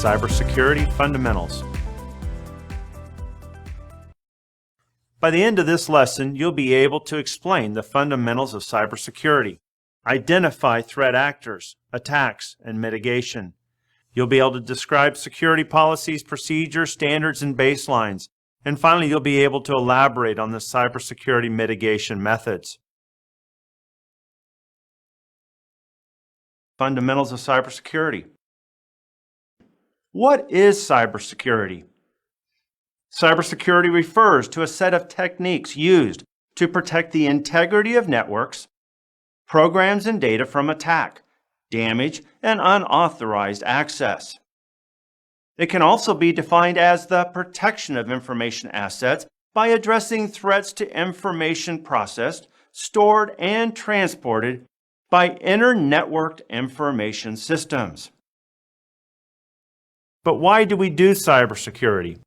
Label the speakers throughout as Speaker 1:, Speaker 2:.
Speaker 1: Cybersecurity Fundamentals. By the end of this lesson, you'll be able to explain the fundamentals of cybersecurity, identify threat actors, attacks, and mitigation. You'll be able to describe security policies, procedures, standards, and baselines. And finally, you'll be able to elaborate on the cybersecurity mitigation methods. Fundamentals of cybersecurity. What is cybersecurity? Cybersecurity refers to a set of techniques used to protect the integrity of networks, programs, and data from attack, damage, and unauthorized access. It can also be defined as the protection of information assets by addressing threats to information processed, stored, and transported by inter-networked information systems. But why do we do cybersecurity?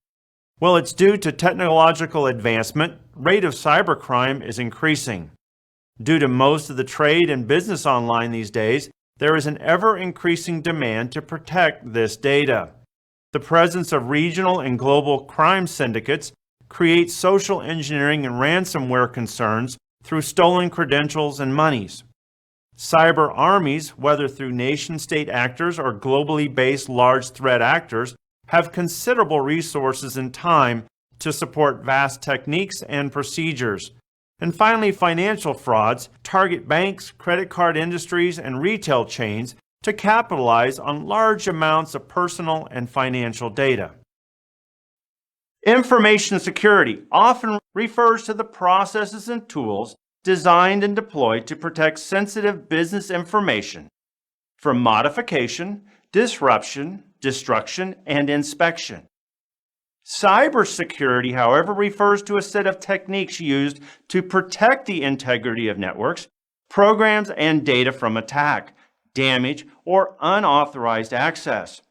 Speaker 1: Well, it's due to technological advancement. Rate of cybercrime is increasing. Due to most of the trade and business online these days, there is an ever-increasing demand to protect this data. The presence of regional and global crime syndicates creates social engineering and ransomware concerns through stolen credentials and monies. Cyber armies, whether through nation-state actors or globally based large threat actors, have considerable resources and time to support vast techniques and procedures. And finally, financial frauds target banks, credit card industries, and retail chains to capitalize on large amounts of personal and financial data. Information security often refers to the processes and tools designed and deployed to protect sensitive business information from modification, disruption, destruction, and inspection. Cybersecurity, however, refers to a set of techniques used to protect the integrity of networks, programs, and data from attack, damage, or unauthorized access.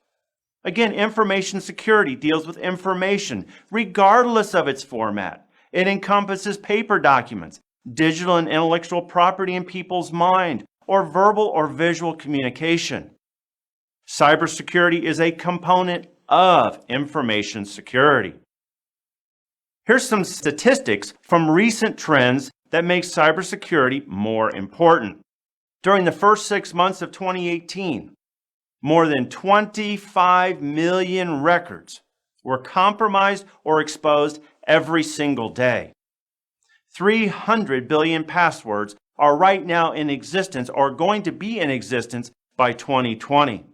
Speaker 1: Again, information security deals with information regardless of its format. It encompasses paper documents, digital and intellectual property in people's mind, or verbal or visual communication. Cybersecurity is a component of information security. Here's some statistics from recent trends that make cybersecurity more important. During the first 6 months of 2018, more than 25 million records were compromised or exposed every single day. 300 billion passwords are right now in existence or going to be in existence by 2020.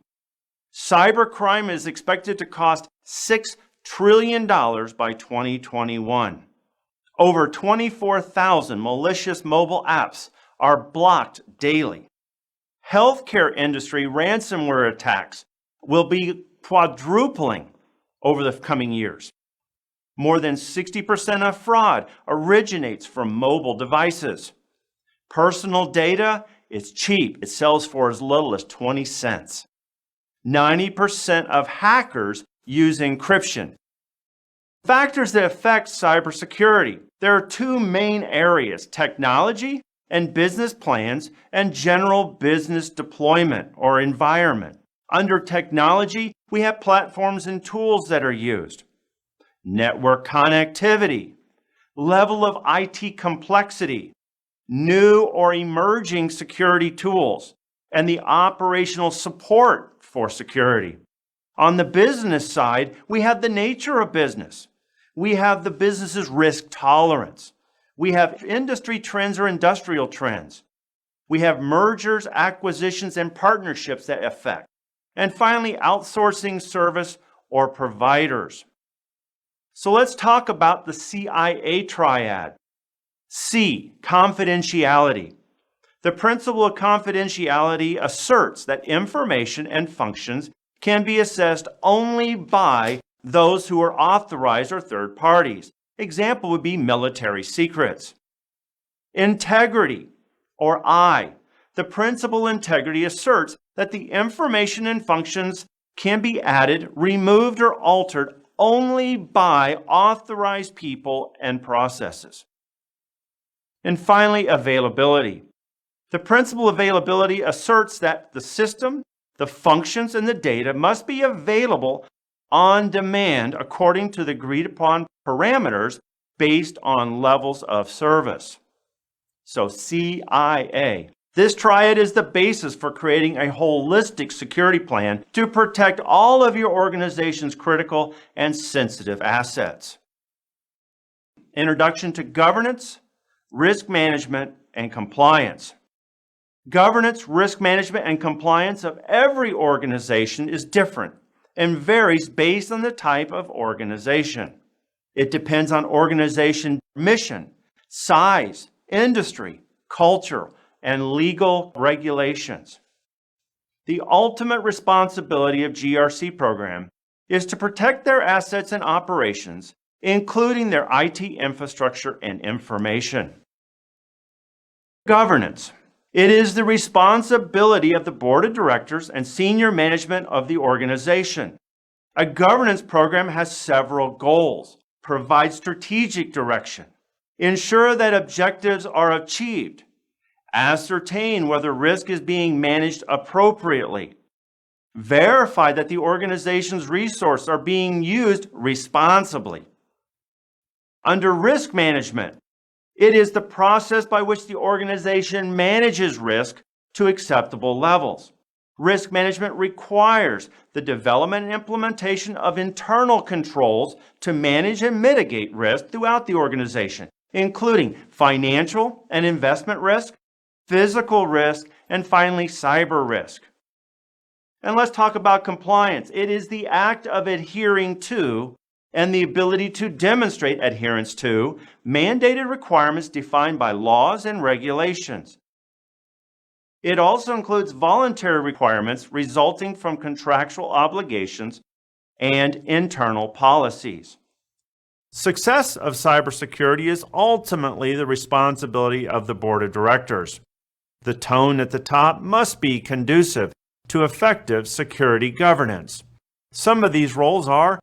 Speaker 1: Cybercrime is expected to cost $6 trillion by 2021. Over 24,000 malicious mobile apps are blocked daily. Healthcare industry ransomware attacks will be quadrupling over the coming years. More than 60% of fraud originates from mobile devices. Personal data is cheap. It sells for as little as 20 cents. 90% of hackers use encryption. Factors that affect cybersecurity. There are two main areas: technology and business plans, and general business deployment or environment. Under technology, we have platforms and tools that are used. Network connectivity, level of IT complexity, new or emerging security tools, and the operational support for security. On the business side, we have the nature of business. We have the business's risk tolerance. We have industry trends or industrial trends. We have mergers, acquisitions, and partnerships that affect. And finally, outsourcing service or providers. So let's talk about the CIA Triad. C, confidentiality. The principle of confidentiality asserts that information and functions can be assessed only by those who are authorized or third parties. Example would be military secrets. Integrity, or I. The principle integrity asserts that the information and functions can be added, removed, or altered only by authorized people and processes. And finally, availability. The principle of availability asserts that the system, The functions and the data must be available on demand according to the agreed upon parameters based on levels of service. So CIA. This triad is the basis for creating a holistic security plan to protect all of your organization's critical and sensitive assets. Introduction to governance, risk management, and compliance. Governance, risk management, and compliance of every organization is different and varies based on the type of organization. It depends on organization mission, size, industry, culture, and legal regulations. The ultimate responsibility of GRC program is to protect their assets and operations, including their IT infrastructure and information. Governance. It is the responsibility of the board of directors and senior management of the organization. A governance program has several goals: provide strategic direction, ensure that objectives are achieved, ascertain whether risk is being managed appropriately, verify that the organization's resources are being used responsibly. Under risk management, it is the process by which the organization manages risk to acceptable levels. Risk management requires the development and implementation of internal controls to manage and mitigate risk throughout the organization, including financial and investment risk, physical risk, and finally, cyber risk. And let's talk about compliance. It is the act of adhering to and the ability to demonstrate adherence to mandated requirements defined by laws and regulations. It also includes voluntary requirements resulting from contractual obligations and internal policies. Success of cybersecurity is ultimately the responsibility of the board of directors. The tone at the top must be conducive to effective security governance. Some of these roles are: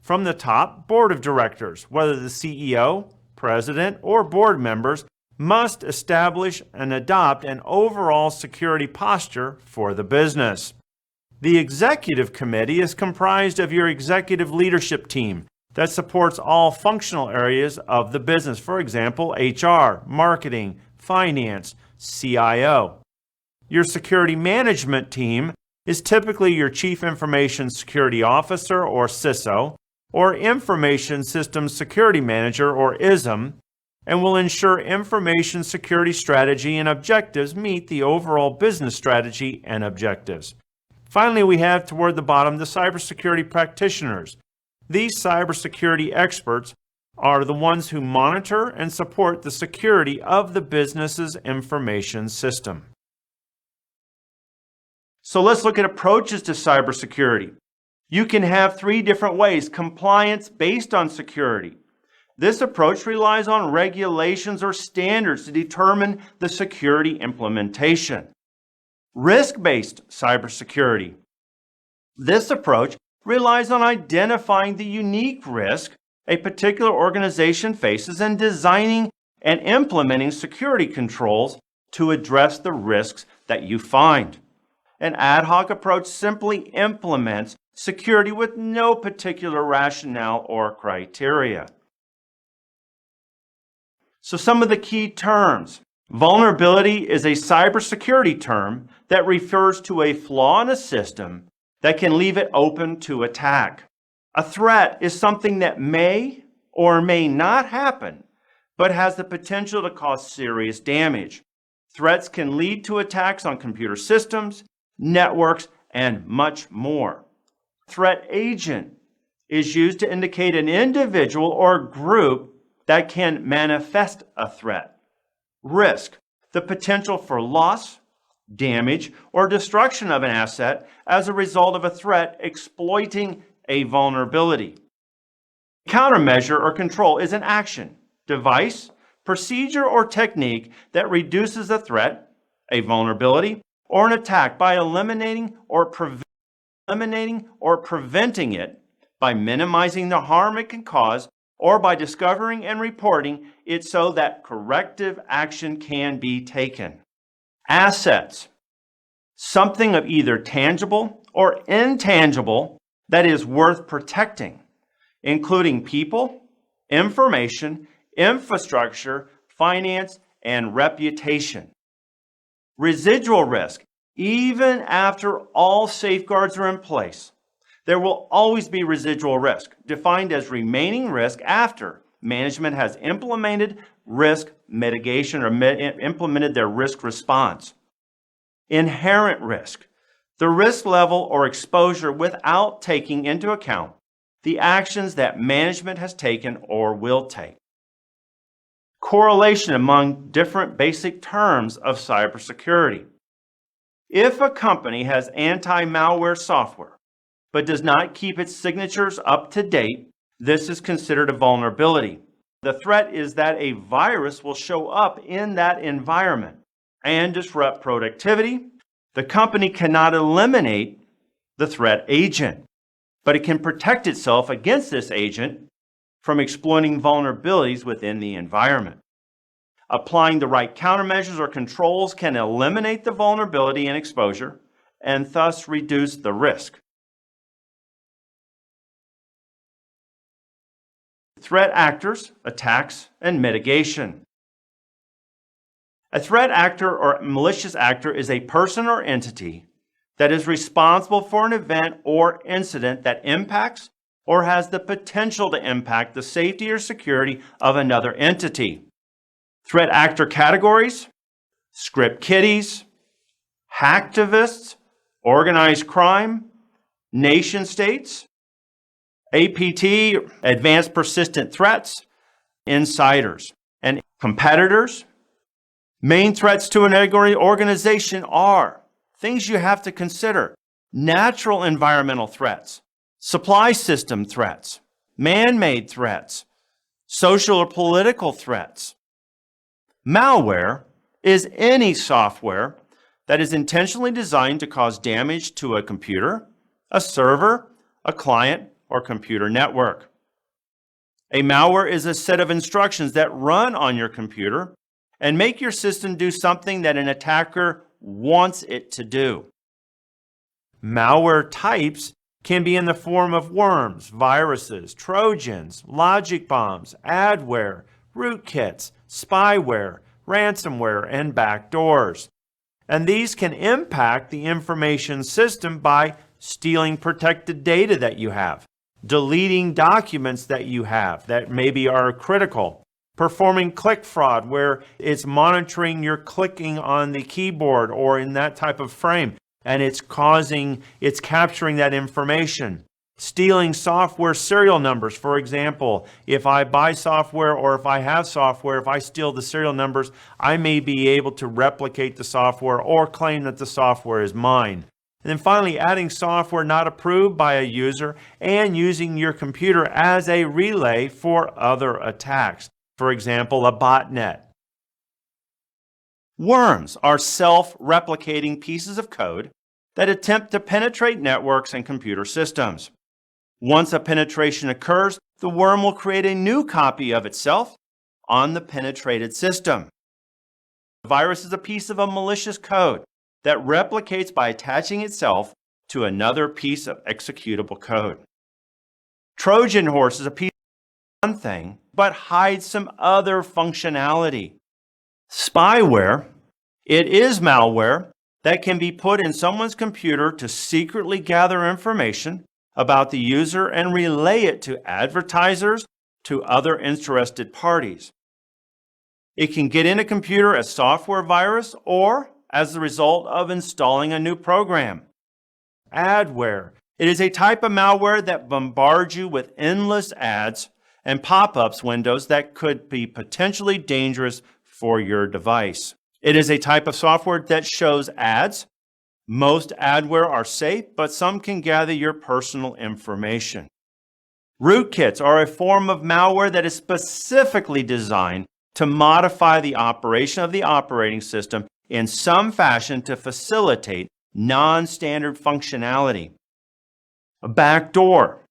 Speaker 1: from the top, board of directors, whether the CEO, president, or board members, must establish and adopt an overall security posture for the business. The executive committee is comprised of your executive leadership team that supports all functional areas of the business, for example, HR, marketing, finance, CIO. Your security management team is typically your Chief Information Security Officer, or CISO, or Information Systems Security Manager, or ISM, and will ensure information security strategy and objectives meet the overall business strategy and objectives. Finally, we have toward the bottom the cybersecurity practitioners. These cybersecurity experts are the ones who monitor and support the security of the business's information system. So let's look at approaches to cybersecurity. You can have three different ways: compliance based on security. This approach relies on regulations or standards to determine the security implementation. Risk-based cybersecurity. This approach relies on identifying the unique risk a particular organization faces and designing and implementing security controls to address the risks that you find. An ad hoc approach simply implements security with no particular rationale or criteria. So some of the key terms. Vulnerability is a cybersecurity term that refers to a flaw in a system that can leave it open to attack. A threat is something that may or may not happen, but has the potential to cause serious damage. Threats can lead to attacks on computer systems, networks, and much more. Threat agent is used to indicate an individual or group that can manifest a threat. Risk, the potential for loss, damage, or destruction of an asset as a result of a threat exploiting a vulnerability. Countermeasure or control is an action, device, procedure, or technique that reduces a threat, a vulnerability, or an attack by eliminating or preventing it, by minimizing the harm it can cause, or by discovering and reporting it so that corrective action can be taken. Assets. something of either tangible or intangible that is worth protecting, including people, information, infrastructure, finance, and reputation. Residual risk, even after all safeguards are in place, there will always be residual risk, defined as remaining risk after management has implemented risk mitigation or implemented their risk response. Inherent risk, the risk level or exposure without taking into account the actions that management has taken or will take. Correlation among different basic terms of cybersecurity. If a company has anti-malware software but does not keep its signatures up to date, this is considered a vulnerability. The threat is that a virus will show up in that environment and disrupt productivity. The company cannot eliminate the threat agent, but it can protect itself against this agent from exploiting vulnerabilities within the environment. Applying the right countermeasures or controls can eliminate the vulnerability and exposure and thus reduce the risk. Threat actors, attacks, and mitigation. A threat actor or malicious actor is a person or entity that is responsible for an event or incident that impacts or has the potential to impact the safety or security of another entity. Threat actor categories: script kiddies, hacktivists, organized crime, nation states, APT, advanced persistent threats, insiders, and competitors. Main threats to an organization are things you have to consider: natural environmental threats, supply system threats, man-made threats, social or political threats. Malware is any software that is intentionally designed to cause damage to a computer, a server, a client, or computer network. A malware is a set of instructions that run on your computer and make your system do something that an attacker wants it to do. Malware types can be in the form of worms, viruses, trojans, logic bombs, adware, rootkits, spyware, ransomware, and backdoors. And these can impact the information system by stealing protected data that you have, deleting documents that you have that maybe are critical, performing click fraud where it's monitoring your clicking on the keyboard or in that type of frame, and it's capturing that information. Stealing software serial numbers. For example, if I buy software or if I have software, if I steal the serial numbers, I may be able to replicate the software or claim that the software is mine. And then finally, adding software not approved by a user and using your computer as a relay for other attacks. For example, a botnet. Worms are self-replicating pieces of code that attempt to penetrate networks and computer systems. Once a penetration occurs, the worm will create a new copy of itself on the penetrated system. A virus is a piece of a malicious code that replicates by attaching itself to another piece of executable code. Trojan horse is a piece of one thing, but hides some other functionality. Spyware, it is malware that can be put in someone's computer to secretly gather information about the user and relay it to advertisers, to other interested parties. It can get in a computer as software virus or as the result of installing a new program. Adware, it is a type of malware that bombards you with endless ads and pop-ups windows that could be potentially dangerous for your device. It is a type of software that shows ads. Most adware are safe, but some can gather your personal information. Rootkits are a form of malware that is specifically designed to modify the operation of the operating system in some fashion to facilitate non-standard functionality. A backdoor.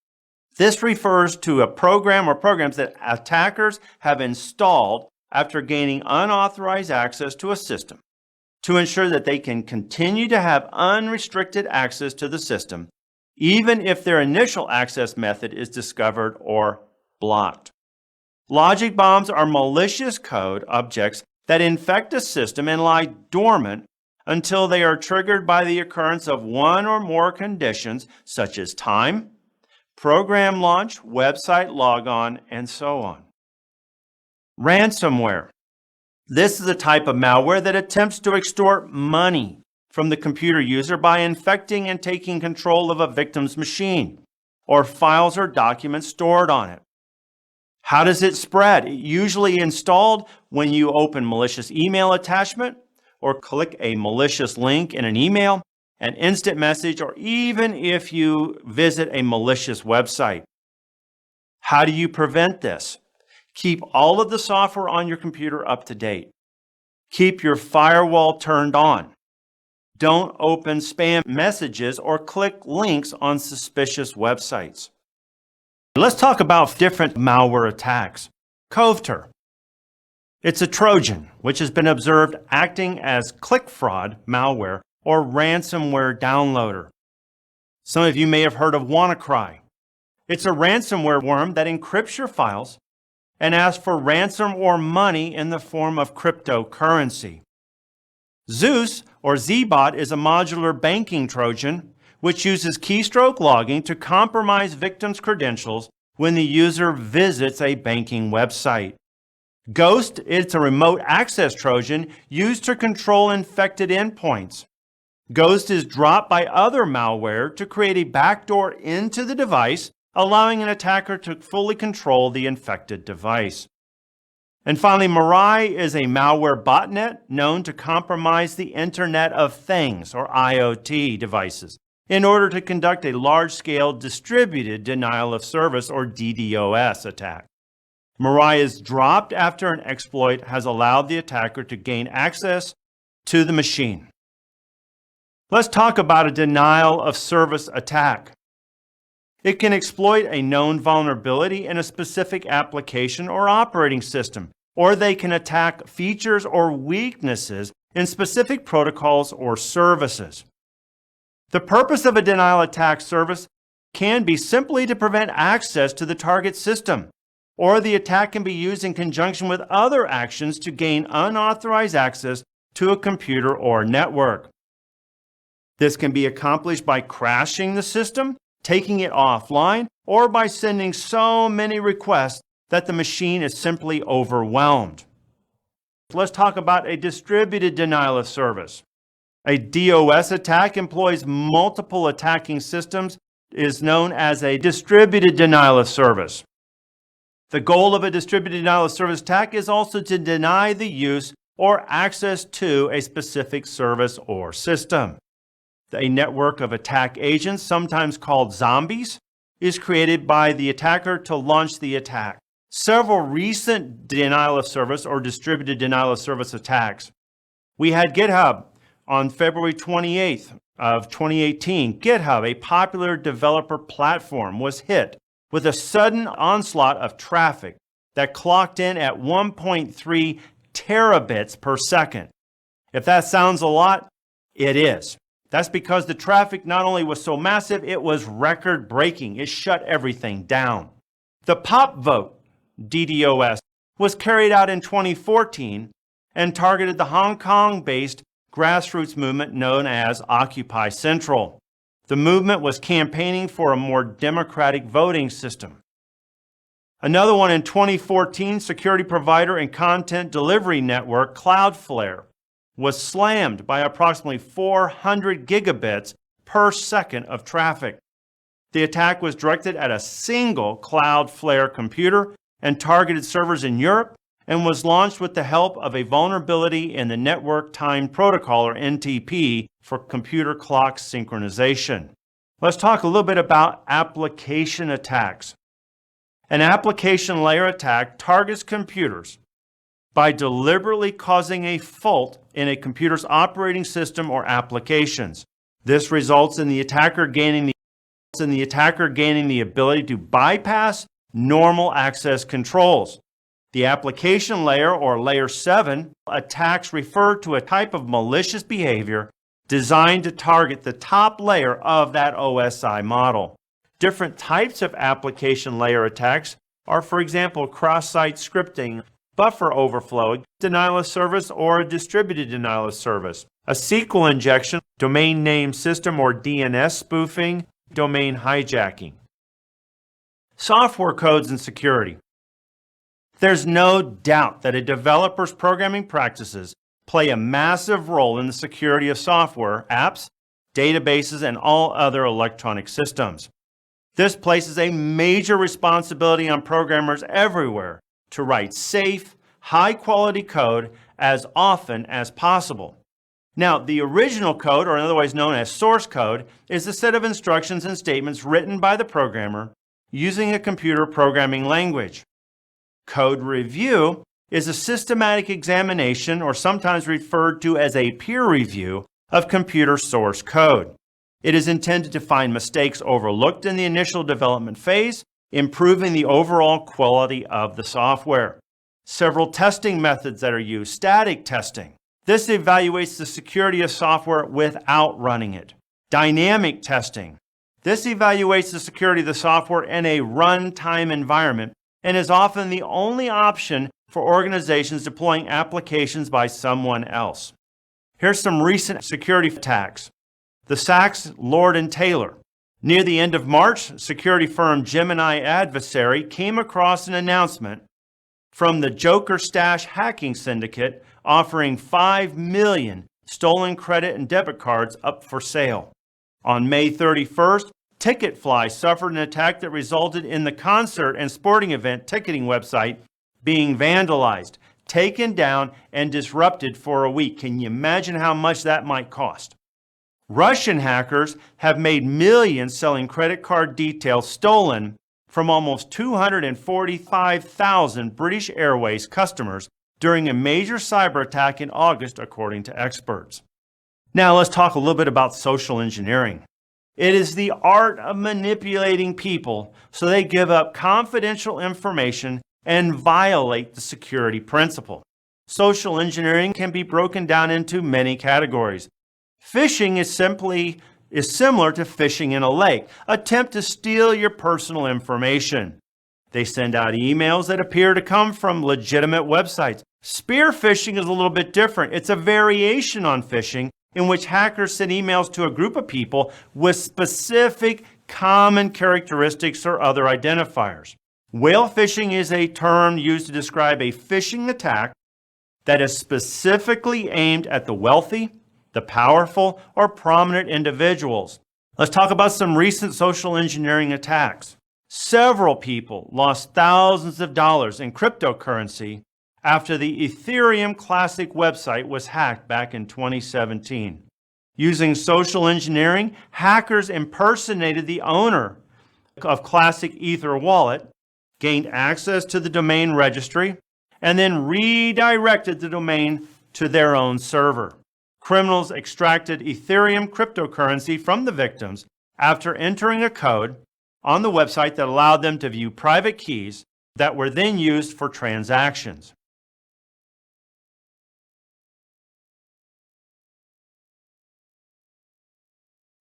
Speaker 1: This refers to a program or programs that attackers have installed after gaining unauthorized access to a system to ensure that they can continue to have unrestricted access to the system, even if their initial access method is discovered or blocked. Logic bombs are malicious code objects that infect a system and lie dormant until they are triggered by the occurrence of one or more conditions such as time, program launch, website logon, and so on. Ransomware. This is a type of malware that attempts to extort money from the computer user by infecting and taking control of a victim's machine or files or documents stored on it. How does it spread? It usually installed when you open malicious email attachment or click a malicious link in an email, an instant message, or even if you visit a malicious website. How do you prevent this? Keep all of the software on your computer up to date. Keep your firewall turned on. Don't open spam messages or click links on suspicious websites. Let's talk about different malware attacks. Covter. It's a Trojan, which has been observed acting as click fraud malware or ransomware downloader. Some of you may have heard of WannaCry. It's a ransomware worm that encrypts your files and asks for ransom or money in the form of cryptocurrency. Zeus, or Zbot, is a modular banking Trojan which uses keystroke logging to compromise victims' credentials when the user visits a banking website. Ghost, it's a remote access Trojan used to control infected endpoints. Ghost is dropped by other malware to create a backdoor into the device, allowing an attacker to fully control the infected device. And finally, Mirai is a malware botnet known to compromise the Internet of Things, or IoT, devices in order to conduct a large-scale distributed denial of service, or DDoS, attack. Mirai is dropped after an exploit has allowed the attacker to gain access to the machine. Let's talk about a denial of service attack. It can exploit a known vulnerability in a specific application or operating system, or they can attack features or weaknesses in specific protocols or services. The purpose of a denial attack service can be simply to prevent access to the target system, or the attack can be used in conjunction with other actions to gain unauthorized access to a computer or network. This can be accomplished by crashing the system, taking it offline, or by sending so many requests that the machine is simply overwhelmed. Let's talk about a distributed denial of service. A DOS attack employs multiple attacking systems, is known as a distributed denial of service. The goal of a distributed denial of service attack is also to deny the use or access to a specific service or system. A network of attack agents, sometimes called zombies, is created by the attacker to launch the attack. Several recent denial of service or distributed denial of service attacks. We had GitHub on February 28th of 2018. GitHub, a popular developer platform, was hit with a sudden onslaught of traffic that clocked in at 1.3 terabits per second. If that sounds a lot, it is. That's because the traffic not only was so massive, it was record-breaking. It shut everything down. The pop vote, DDoS, was carried out in 2014 and targeted the Hong Kong-based grassroots movement known as Occupy Central. The movement was campaigning for a more democratic voting system. Another one in 2014, security provider and content delivery network Cloudflare was slammed by approximately 400 gigabits per second of traffic. The attack was directed at a single Cloudflare computer and targeted servers in Europe, and was launched with the help of a vulnerability in the Network Time Protocol, or NTP, for computer clock synchronization. Let's talk a little bit about application attacks. An application layer attack targets computers by deliberately causing a fault in a computer's operating system or applications. This results in the attacker gaining the ability to bypass normal access controls. The application layer, or layer 7, attacks refer to a type of malicious behavior designed to target the top layer of that OSI model. Different types of application layer attacks are, for example, cross-site scripting, buffer overflow, denial of service, or a distributed denial of service, a SQL injection, domain name system or DNS spoofing, domain hijacking. Software codes and security. There's no doubt that a developer's programming practices play a massive role in the security of software, apps, databases, and all other electronic systems. This places a major responsibility on programmers everywhere to write safe, high-quality code as often as possible. Now, the original code, or otherwise known as source code, is a set of instructions and statements written by the programmer using a computer programming language. Code review is a systematic examination, or sometimes referred to as a peer review, of computer source code. It is intended to find mistakes overlooked in the initial development phase, improving the overall quality of the software. Several testing methods that are used. Static testing. This evaluates the security of software without running it. Dynamic testing. This evaluates the security of the software in a runtime environment and is often the only option for organizations deploying applications by someone else. Here's some recent security attacks. The Sachs, Lord & Taylor. Near the end of March, security firm Gemini Adversary came across an announcement from the Joker Stash hacking syndicate offering 5 million stolen credit and debit cards up for sale. On May 31st, Ticketfly suffered an attack that resulted in the concert and sporting event ticketing website being vandalized, taken down, and disrupted for a week. Can you imagine how much that might cost? Russian hackers have made millions selling credit card details stolen from almost 245,000 British Airways customers during a major cyber attack in August, according to experts. Now let's talk a little bit about social engineering. It is the art of manipulating people so they give up confidential information and violate the security principle. Social engineering can be broken down into many categories. Phishing is similar to fishing in a lake, attempt to steal your personal information. They send out emails that appear to come from legitimate websites. Spear phishing is a little bit different. It's a variation on phishing in which hackers send emails to a group of people with specific common characteristics or other identifiers. Whale phishing is a term used to describe a phishing attack that is specifically aimed at the wealthy, the powerful, or prominent individuals. Let's talk about some recent social engineering attacks. Several people lost thousands of dollars in cryptocurrency after the Ethereum Classic website was hacked back in 2017. Using social engineering, hackers impersonated the owner of Classic Ether wallet, gained access to the domain registry, and then redirected the domain to their own server. Criminals extracted Ethereum cryptocurrency from the victims after entering a code on the website that allowed them to view private keys that were then used for transactions.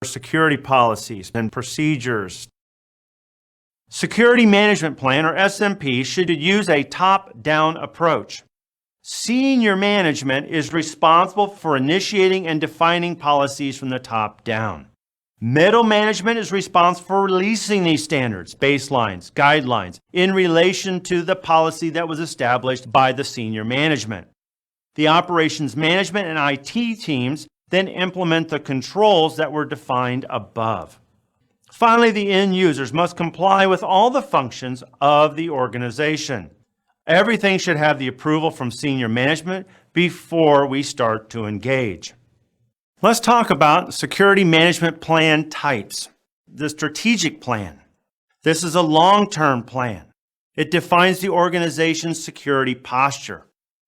Speaker 1: Security policies and procedures. Security Management Plan, or SMP, should use a top-down approach. Senior management is responsible for initiating and defining policies from the top down. Middle management is responsible for releasing these standards, baselines, guidelines in relation to the policy that was established by the senior management. The operations management and IT teams then implement the controls that were defined above. Finally, the end users must comply with all the functions of the organization. Everything should have the approval from senior management before we start to engage. Let's talk about Security Management Plan types. The strategic plan. This is a long-term plan. It defines the organization's security posture.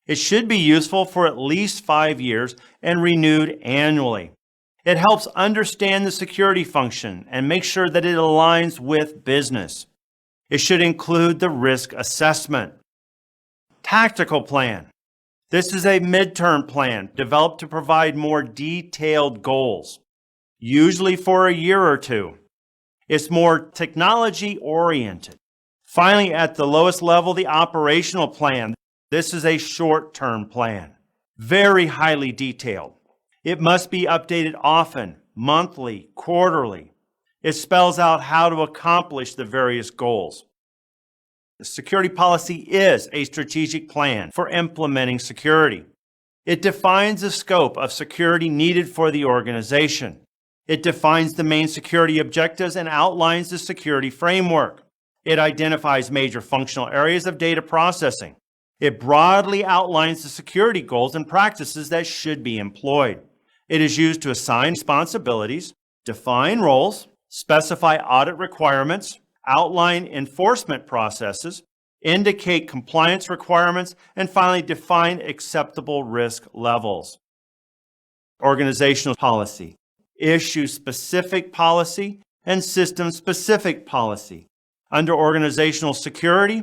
Speaker 1: It should be useful for at least 5 years and renewed annually. It helps understand the security function and make sure that it aligns with business. It should include the risk assessment. Tactical plan. This is a midterm plan developed to provide more detailed goals, usually for a year or two. It's more technology-oriented. Finally, at the lowest level, the operational plan. This is a short-term plan, very highly detailed. It must be updated often, monthly, quarterly. It spells out how to accomplish the various goals. The security policy is a strategic plan for implementing security. It defines the scope of security needed for the organization. It defines the main security objectives and outlines the security framework. It identifies major functional areas of data processing. It broadly outlines the security goals and practices that should be employed. It is used to assign responsibilities, define roles, specify audit requirements, outline enforcement processes, indicate compliance requirements, and finally define acceptable risk levels. Organizational policy. Issue-specific policy and system-specific policy. Under organizational security,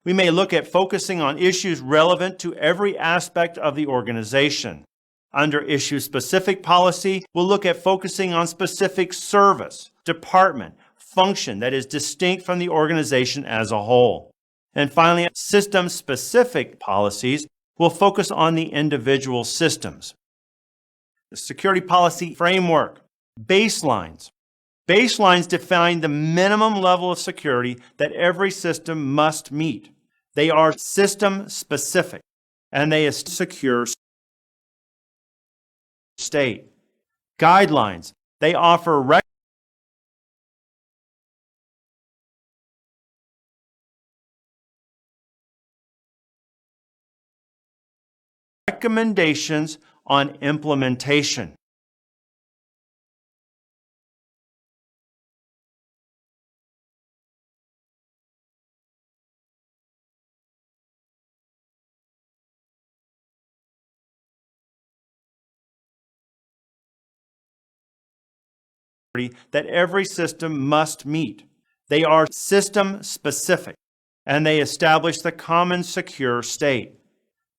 Speaker 1: we may look at focusing on issues relevant to every aspect of the organization. Under issue-specific policy, we'll look at focusing on specific service, department, function that is distinct from the organization as a whole. And finally, system-specific policies will focus on the individual systems. The security policy framework. Baselines. Baselines define the minimum level of security that every system must meet. They are system-specific, and they are secure state. Guidelines. They offer recommendations on implementation. That every system must meet. They are system-specific, and they establish the common secure state.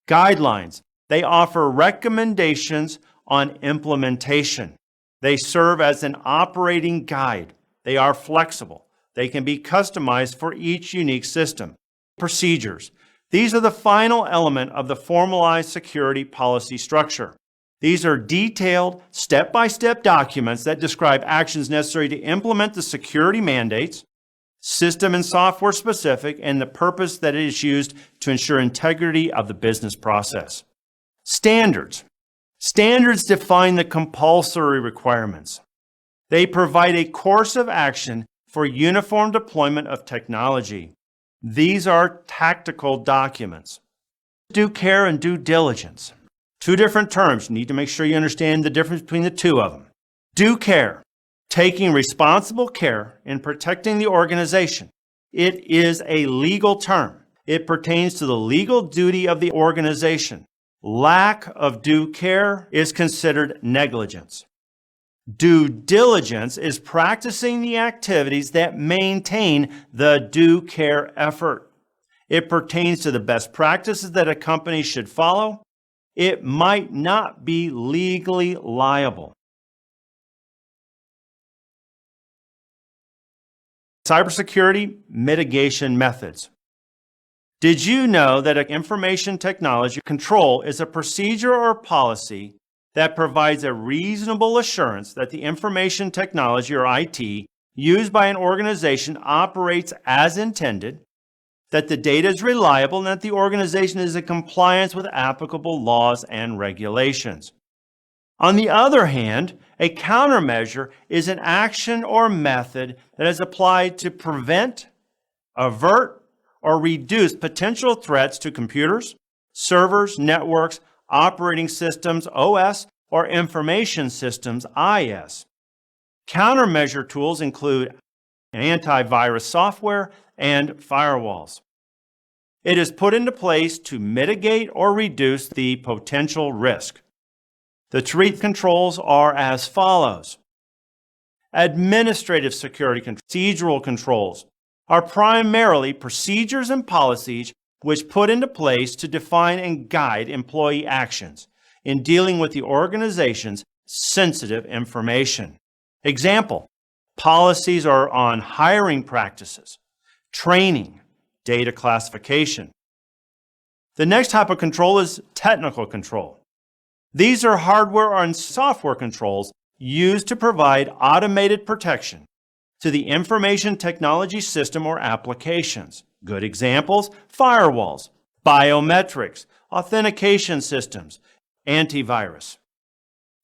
Speaker 1: Guidelines. They offer recommendations on implementation. They serve as an operating guide. They are flexible. They can be customized for each unique system. Procedures. These are the final element of the formalized security policy structure. These are detailed, step-by-step documents that describe actions necessary to implement the security mandates, system and software specific, and the purpose that it is used to ensure integrity of the business process. Standards. Standards define the compulsory requirements. They provide a course of action for uniform deployment of technology. These are tactical documents. Due care and due diligence. Two different terms. You need to make sure you understand the difference between the two of them. Due care, taking responsible care in protecting the organization. It is a legal term. It pertains to the legal duty of the organization. Lack of due care is considered negligence. Due diligence is practicing the activities that maintain the due care effort. It pertains to the best practices that a company should follow. It might not be legally liable. Cybersecurity mitigation methods. Did you know that information technology control is a procedure or policy that provides a reasonable assurance that the information technology or IT used by an organization operates as intended, that the data is reliable, and that the organization is in compliance with applicable laws and regulations? On the other hand, a countermeasure is an action or method that is applied to prevent, avert, or reduce potential threats to computers, servers, networks, operating systems, OS, or information systems, IS. Countermeasure tools include antivirus software and firewalls. It is put into place to mitigate or reduce the potential risk. The three controls are as follows. Administrative security procedural controls are primarily procedures and policies which put into place to define and guide employee actions in dealing with the organization's sensitive information. Example, policies are on hiring practices, training, data classification. The next type of control is technical control. These are hardware and software controls used to provide automated protection to the information technology system or applications. Good examples, firewalls, biometrics, authentication systems, antivirus.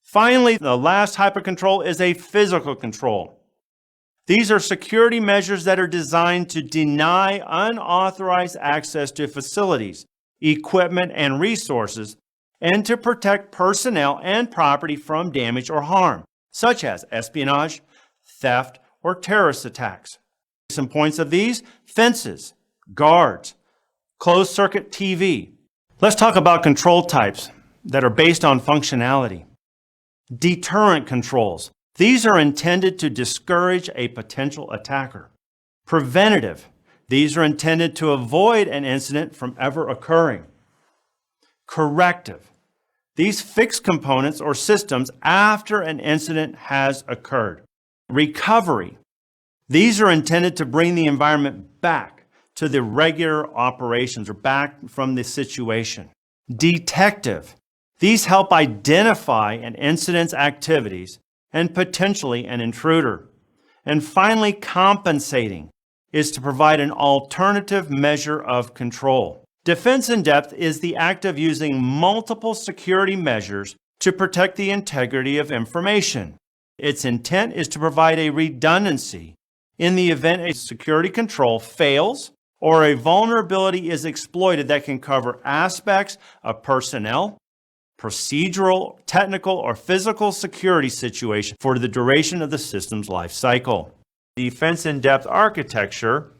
Speaker 1: Finally, the last type of control is a physical control. These are security measures that are designed to deny unauthorized access to facilities, equipment, and resources, and to protect personnel and property from damage or harm, such as espionage, theft, or terrorist attacks. Some points of these: fences, guards, closed-circuit TV. Let's talk about control types that are based on functionality. Deterrent controls. These are intended to discourage a potential attacker. Preventative. These are intended to avoid an incident from ever occurring. Corrective. These fix components or systems after an incident has occurred. Recovery. These are intended to bring the environment back to the regular operations or back from the situation. Detective. These help identify an incident's activities and potentially an intruder. And finally, compensating is to provide an alternative measure of control. Defense in depth is the act of using multiple security measures to protect the integrity of information. Its intent is to provide a redundancy in the event a security control fails or a vulnerability is exploited that can cover aspects of personnel, procedural, technical, or physical security situation for the duration of the system's life cycle. Defense in-depth architecture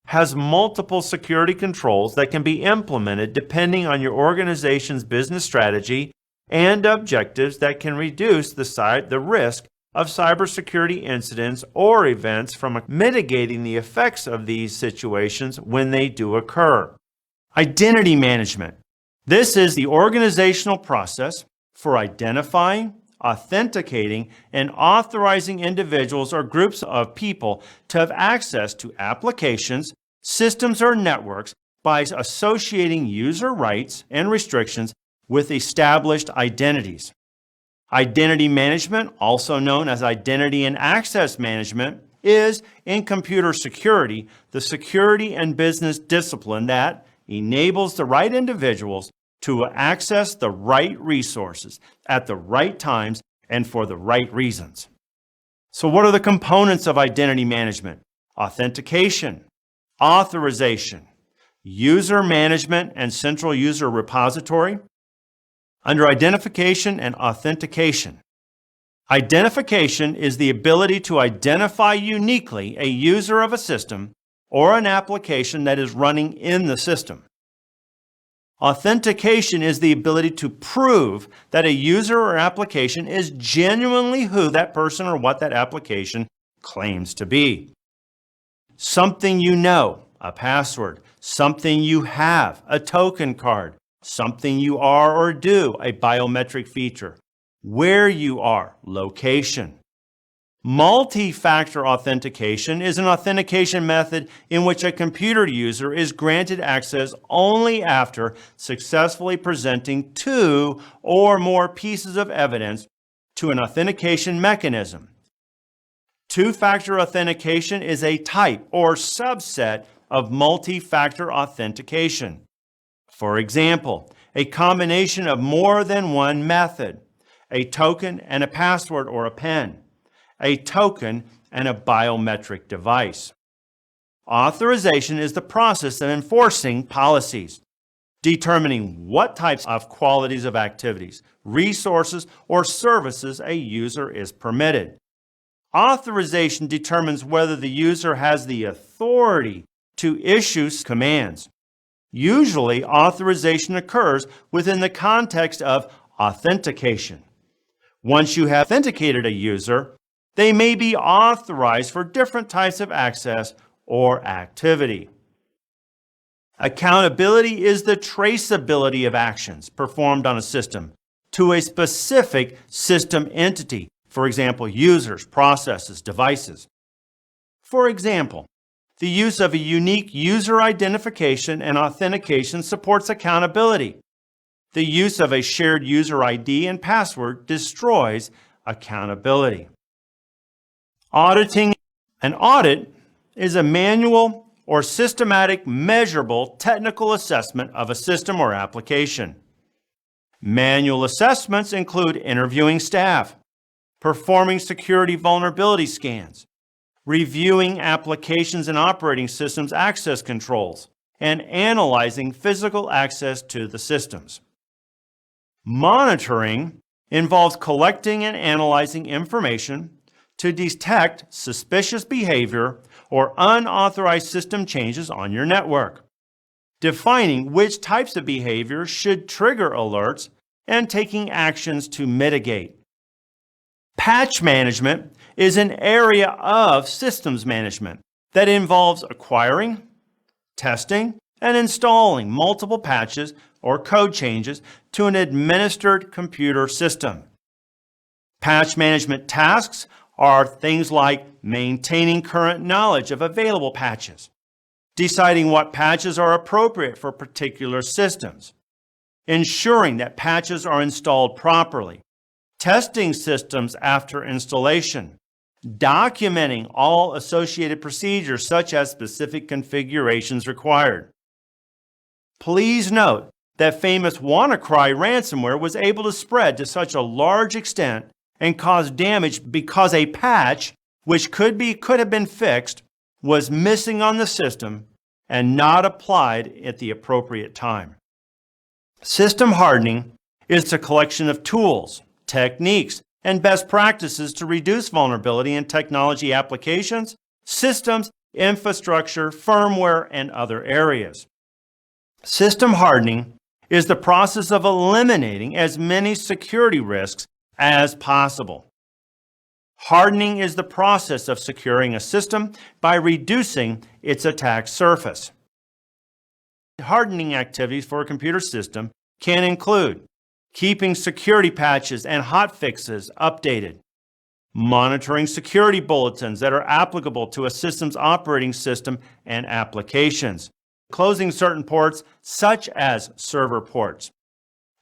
Speaker 1: has multiple security controls that can be implemented depending on your organization's business strategy and objectives that can reduce the risk of cybersecurity incidents or events from mitigating the effects of these situations when they do occur. Identity management. This is the organizational process for identifying, authenticating, and authorizing individuals or groups of people to have access to applications, systems, or networks by associating user rights and restrictions with established identities. Identity management, also known as identity and access management, is, in computer security, the security and business discipline that enables the right individuals to access the right resources at the right times and for the right reasons. So what are the components of identity management? Authentication, authorization, user management and central user repository. Under identification and authentication, identification is the ability to identify uniquely a user of a system or an application that is running in the system. Authentication is the ability to prove that a user or application is genuinely who that person or what that application claims to be. Something you know, a password. Something you have, a token card. Something you are or do, a biometric feature. Where you are, location. Multi-factor authentication is an authentication method in which a computer user is granted access only after successfully presenting two or more pieces of evidence to an authentication mechanism. Two-factor authentication is a type or subset of multi-factor authentication. For example, a combination of more than one method, a token and a password or a PIN, a token and a biometric device. Authorization is the process of enforcing policies, determining what types of qualities of activities, resources, or services a user is permitted. Authorization determines whether the user has the authority to issue commands. Usually, authorization occurs within the context of authentication. Once you have authenticated a user, they may be authorized for different types of access or activity. Accountability is the traceability of actions performed on a system to a specific system entity, for example, users, processes, devices. For example, the use of a unique user identification and authentication supports accountability. The use of a shared user ID and password destroys accountability. Auditing. An audit is a manual or systematic, measurable technical assessment of a system or application. Manual assessments include interviewing staff, performing security vulnerability scans, reviewing applications and operating systems access controls, and analyzing physical access to the systems. Monitoring involves collecting and analyzing information to detect suspicious behavior or unauthorized system changes on your network, defining which types of behavior should trigger alerts, and taking actions to mitigate. Patch management is an area of systems management that involves acquiring, testing, and installing multiple patches or code changes to an administered computer system. Patch management tasks are things like maintaining current knowledge of available patches, deciding what patches are appropriate for particular systems, ensuring that patches are installed properly, testing systems after installation, documenting all associated procedures such as specific configurations required. Please note that famous WannaCry ransomware was able to spread to such a large extent and cause damage because a patch, which could have been fixed, was missing on the system and not applied at the appropriate time. System hardening is a collection of tools, techniques, and best practices to reduce vulnerability in technology applications, systems, infrastructure, firmware, and other areas. System hardening is the process of eliminating as many security risks as possible. Hardening is the process of securing a system by reducing its attack surface. Hardening activities for a computer system can include keeping security patches and hotfixes updated, monitoring security bulletins that are applicable to a system's operating system and applications, closing certain ports such as server ports,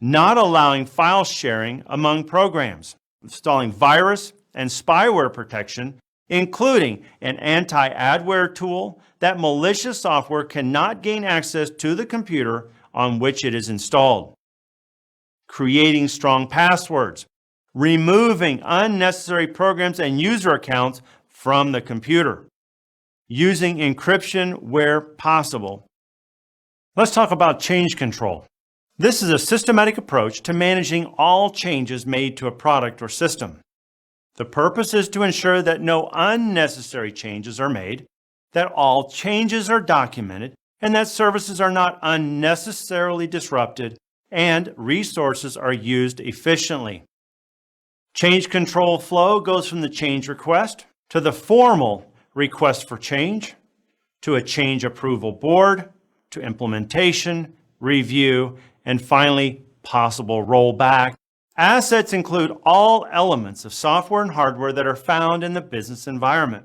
Speaker 1: not allowing file sharing among programs, installing virus and spyware protection, including an anti-adware tool that malicious software cannot gain access to the computer on which it is installed, creating strong passwords, removing unnecessary programs and user accounts from the computer, using encryption where possible. Let's talk about change control. This is a systematic approach to managing all changes made to a product or system. The purpose is to ensure that no unnecessary changes are made, that all changes are documented, and that services are not unnecessarily disrupted and resources are used efficiently. Change control flow goes from the change request to the formal request for change, to a change approval board, to implementation, review, and finally, possible rollback. Assets include all elements of software and hardware that are found in the business environment.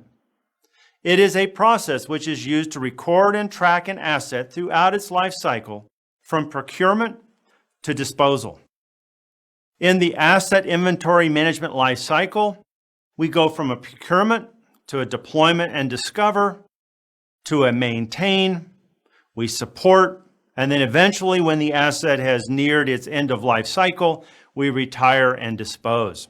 Speaker 1: It is a process which is used to record and track an asset throughout its life cycle, from procurement to disposal. In the asset inventory management life cycle, we go from a procurement to a deployment and discover to a maintain, we support, and then eventually when the asset has neared its end of life cycle, we retire and dispose.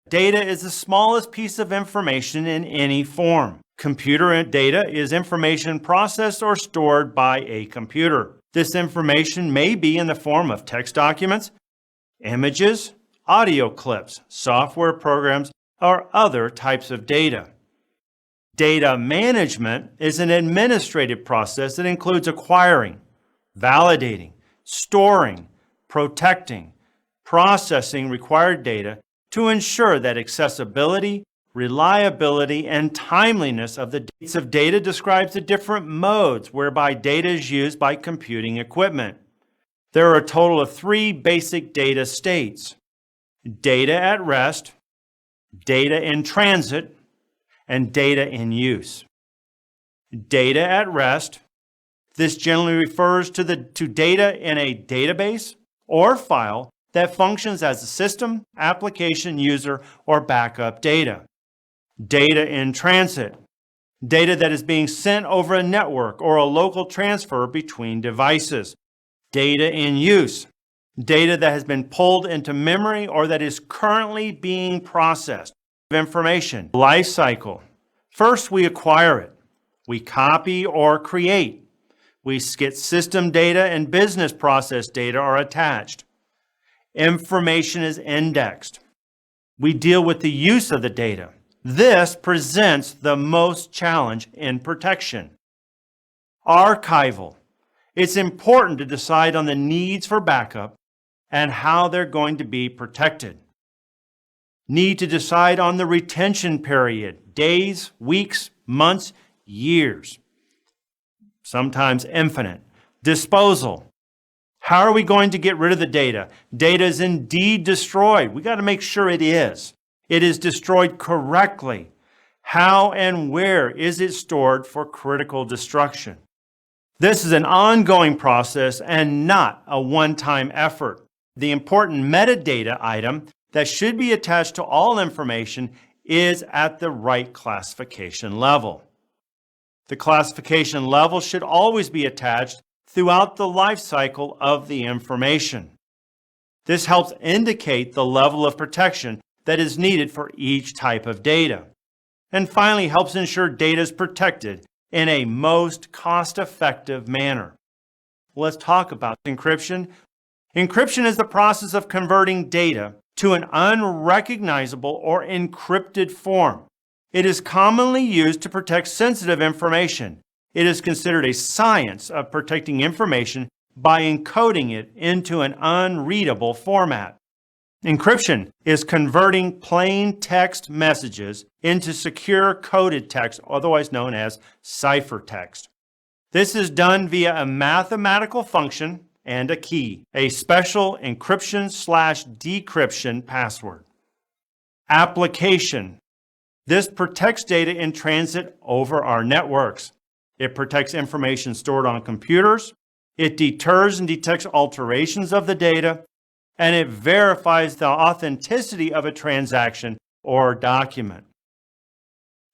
Speaker 1: Data is the smallest piece of information in any form. Computer data is information processed or stored by a computer. This information may be in the form of text documents, images, audio clips, software programs, or other types of data. Data management is an administrative process that includes acquiring, validating, storing, protecting, processing required data to ensure that accessibility, reliability, and timeliness of the dates of data describes the different modes whereby data is used by computing equipment. There are a total of 3 basic data states: data at rest, data in transit, and data in use. Data at rest. This generally refers to data in a database or file that functions as a system, application, user, or backup data. Data in transit. Data that is being sent over a network or a local transfer between devices. Data in use. Data that has been pulled into memory or that is currently being processed. Information. Life cycle. First, we acquire it. We copy or create. We get system data and business process data are attached. Information is indexed. We deal with the use of the data. This presents the most challenge in protection. Archival. It's important to decide on the needs for backup and how they're going to be protected. Need to decide on the retention period, days, weeks, months, years, sometimes infinite. Disposal. How are we going to get rid of the data? Data is indeed destroyed. We got to make sure it is. It is destroyed correctly. How and where is it stored for critical destruction? This is an ongoing process and not a one-time effort. The important metadata item that should be attached to all information is at the right classification level. The classification level should always be attached throughout the life cycle of the information. This helps indicate the level of protection that is needed for each type of data. And finally, helps ensure data is protected in a most cost-effective manner. Let's talk about encryption. Encryption is the process of converting data to an unrecognizable or encrypted form. It is commonly used to protect sensitive information. It is considered a science of protecting information by encoding it into an unreadable format. Encryption is converting plain text messages into secure coded text, otherwise known as ciphertext. This is done via a mathematical function and a key, a special encryption/decryption password. Application. This protects data in transit over our networks. It protects information stored on computers. It deters and detects alterations of the data. And it verifies the authenticity of a transaction or document.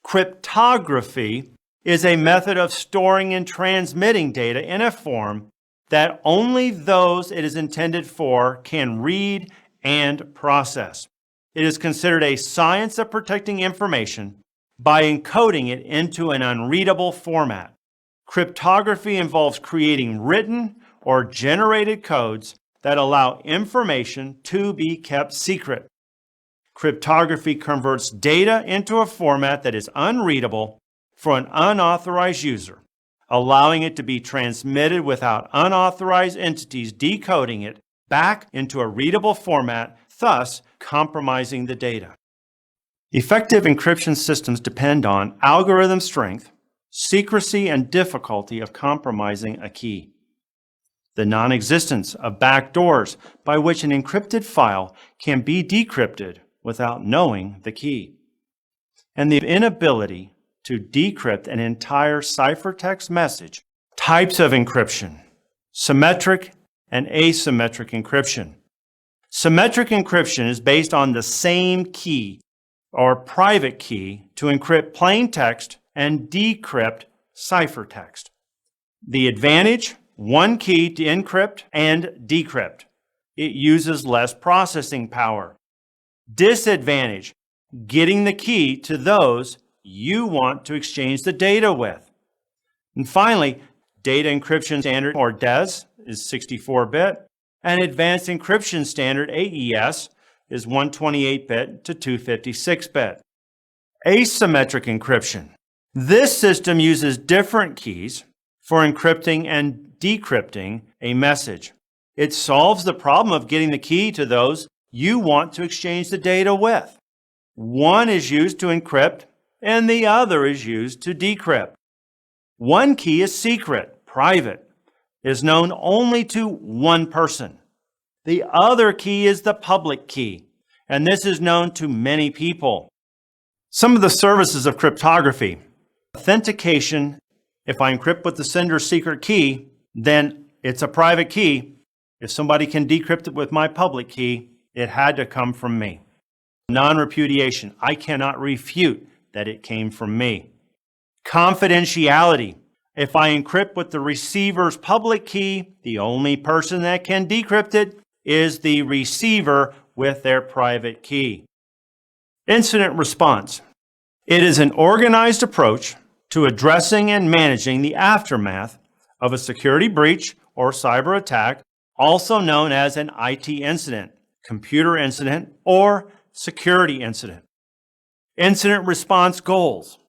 Speaker 1: Cryptography is a method of storing and transmitting data in a form that only those it is intended for can read and process. It is considered a science of protecting information by encoding it into an unreadable format. Cryptography involves creating written or generated codes that allow information to be kept secret. Cryptography converts data into a format that is unreadable for an unauthorized user, allowing it to be transmitted without unauthorized entities decoding it back into a readable format, thus compromising the data. Effective encryption systems depend on algorithm strength, secrecy, and difficulty of compromising a key. The non-existence of backdoors by which an encrypted file can be decrypted without knowing the key. And the inability to decrypt an entire ciphertext message. Types of encryption: symmetric and asymmetric encryption. Symmetric encryption is based on the same key or private key to encrypt plain text and decrypt ciphertext. The advantage: one key to encrypt and decrypt. It uses less processing power. Disadvantage: getting the key to those you want to exchange the data with. And finally, data encryption standard, or DES, is 64-bit, and advanced encryption standard, AES, is 128-bit to 256-bit. Asymmetric encryption. This system uses different keys for encrypting and decrypting a message. It solves the problem of getting the key to those you want to exchange the data with. One is used to encrypt, and the other is used to decrypt. One key is secret, private, is known only to one person. The other key is the public key, and this is known to many people. Some of the services of cryptography. Authentication. If I encrypt with the sender's secret key, then it's a private key. If somebody can decrypt it with my public key, it had to come from me. Non-repudiation. I cannot refute that it came from me. Confidentiality. If I encrypt with the receiver's public key, the only person that can decrypt it is the receiver with their private key. Incident response. It is an organized approach to addressing and managing the aftermath of a security breach or cyber attack, also known as an IT incident, computer incident, or security incident. Incident response goals.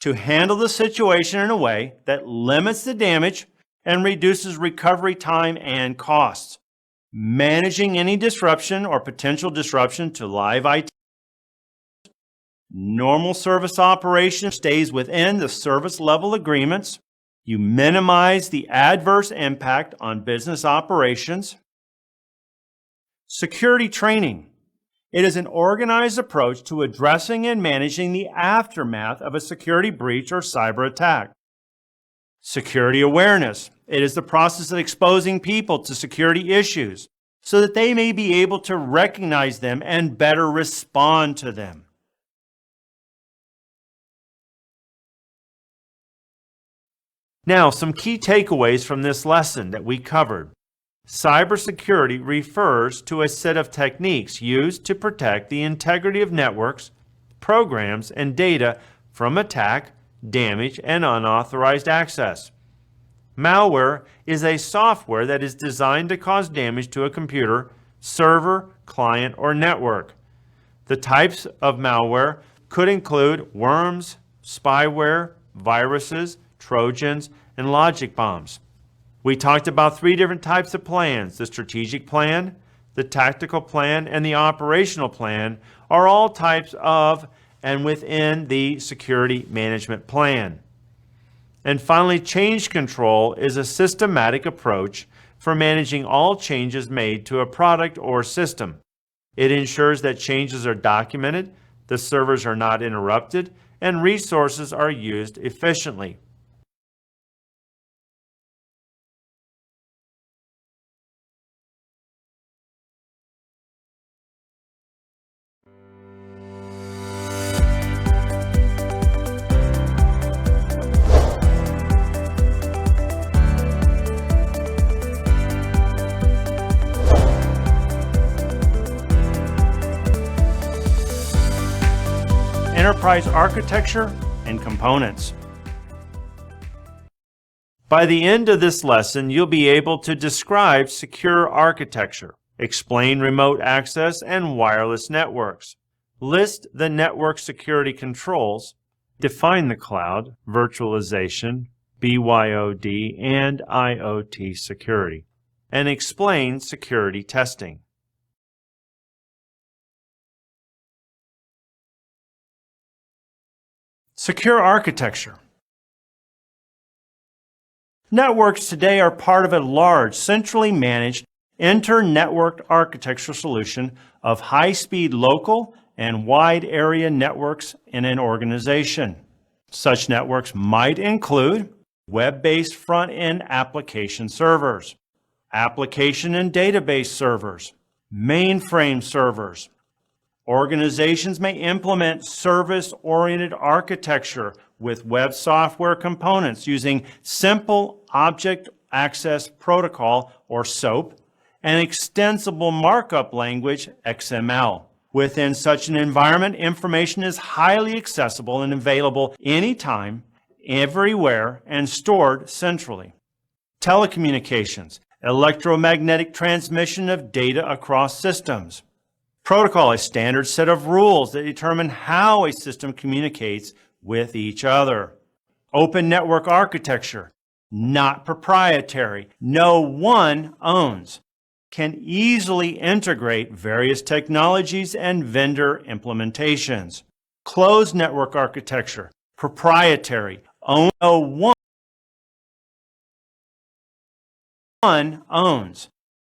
Speaker 1: To handle the situation in a way that limits the damage and reduces recovery time and costs. Managing any disruption or potential disruption to live IT. Normal service operation stays within the service level agreements. You minimize the adverse impact on business operations. Security training. It is an organized approach to addressing and managing the aftermath of a security breach or cyber attack. Security awareness. It is the process of exposing people to security issues so that they may be able to recognize them and better respond to them. Now, some key takeaways from this lesson that we covered. Cybersecurity refers to a set of techniques used to protect the integrity of networks, programs, and data from attack, damage, and unauthorized access. Malware is a software that is designed to cause damage to a computer, server, client, or network. The types of malware could include worms, spyware, viruses, Trojans, and logic bombs. We talked about 3 different types of plans. The strategic plan, the tactical plan, and the operational plan are all types of and within the security management plan. And finally, change control is a systematic approach for managing all changes made to a product or system. It ensures that changes are documented, the servers are not interrupted, and resources are used efficiently. Enterprise architecture and components. By the end of this lesson, you'll be able to describe secure architecture, explain remote access and wireless networks, list the network security controls, define the cloud, virtualization, BYOD, and IoT security, and explain security testing. Secure architecture. Networks today are part of a large, centrally managed, inter-networked architecture solution of high-speed local and wide area networks in an organization. Such networks might include web-based front-end application servers, application and database servers, mainframe servers. Organizations may implement service-oriented architecture with web software components using Simple Object Access Protocol, or SOAP, and extensible markup language, XML. Within such an environment, information is highly accessible and available anytime, everywhere, and stored centrally. Telecommunications, electromagnetic transmission of data across systems. Protocol, a standard set of rules that determine how a system communicates with each other. Open network architecture, not proprietary. No one owns, can easily integrate various technologies and vendor implementations. Closed network architecture, proprietary, own one owns,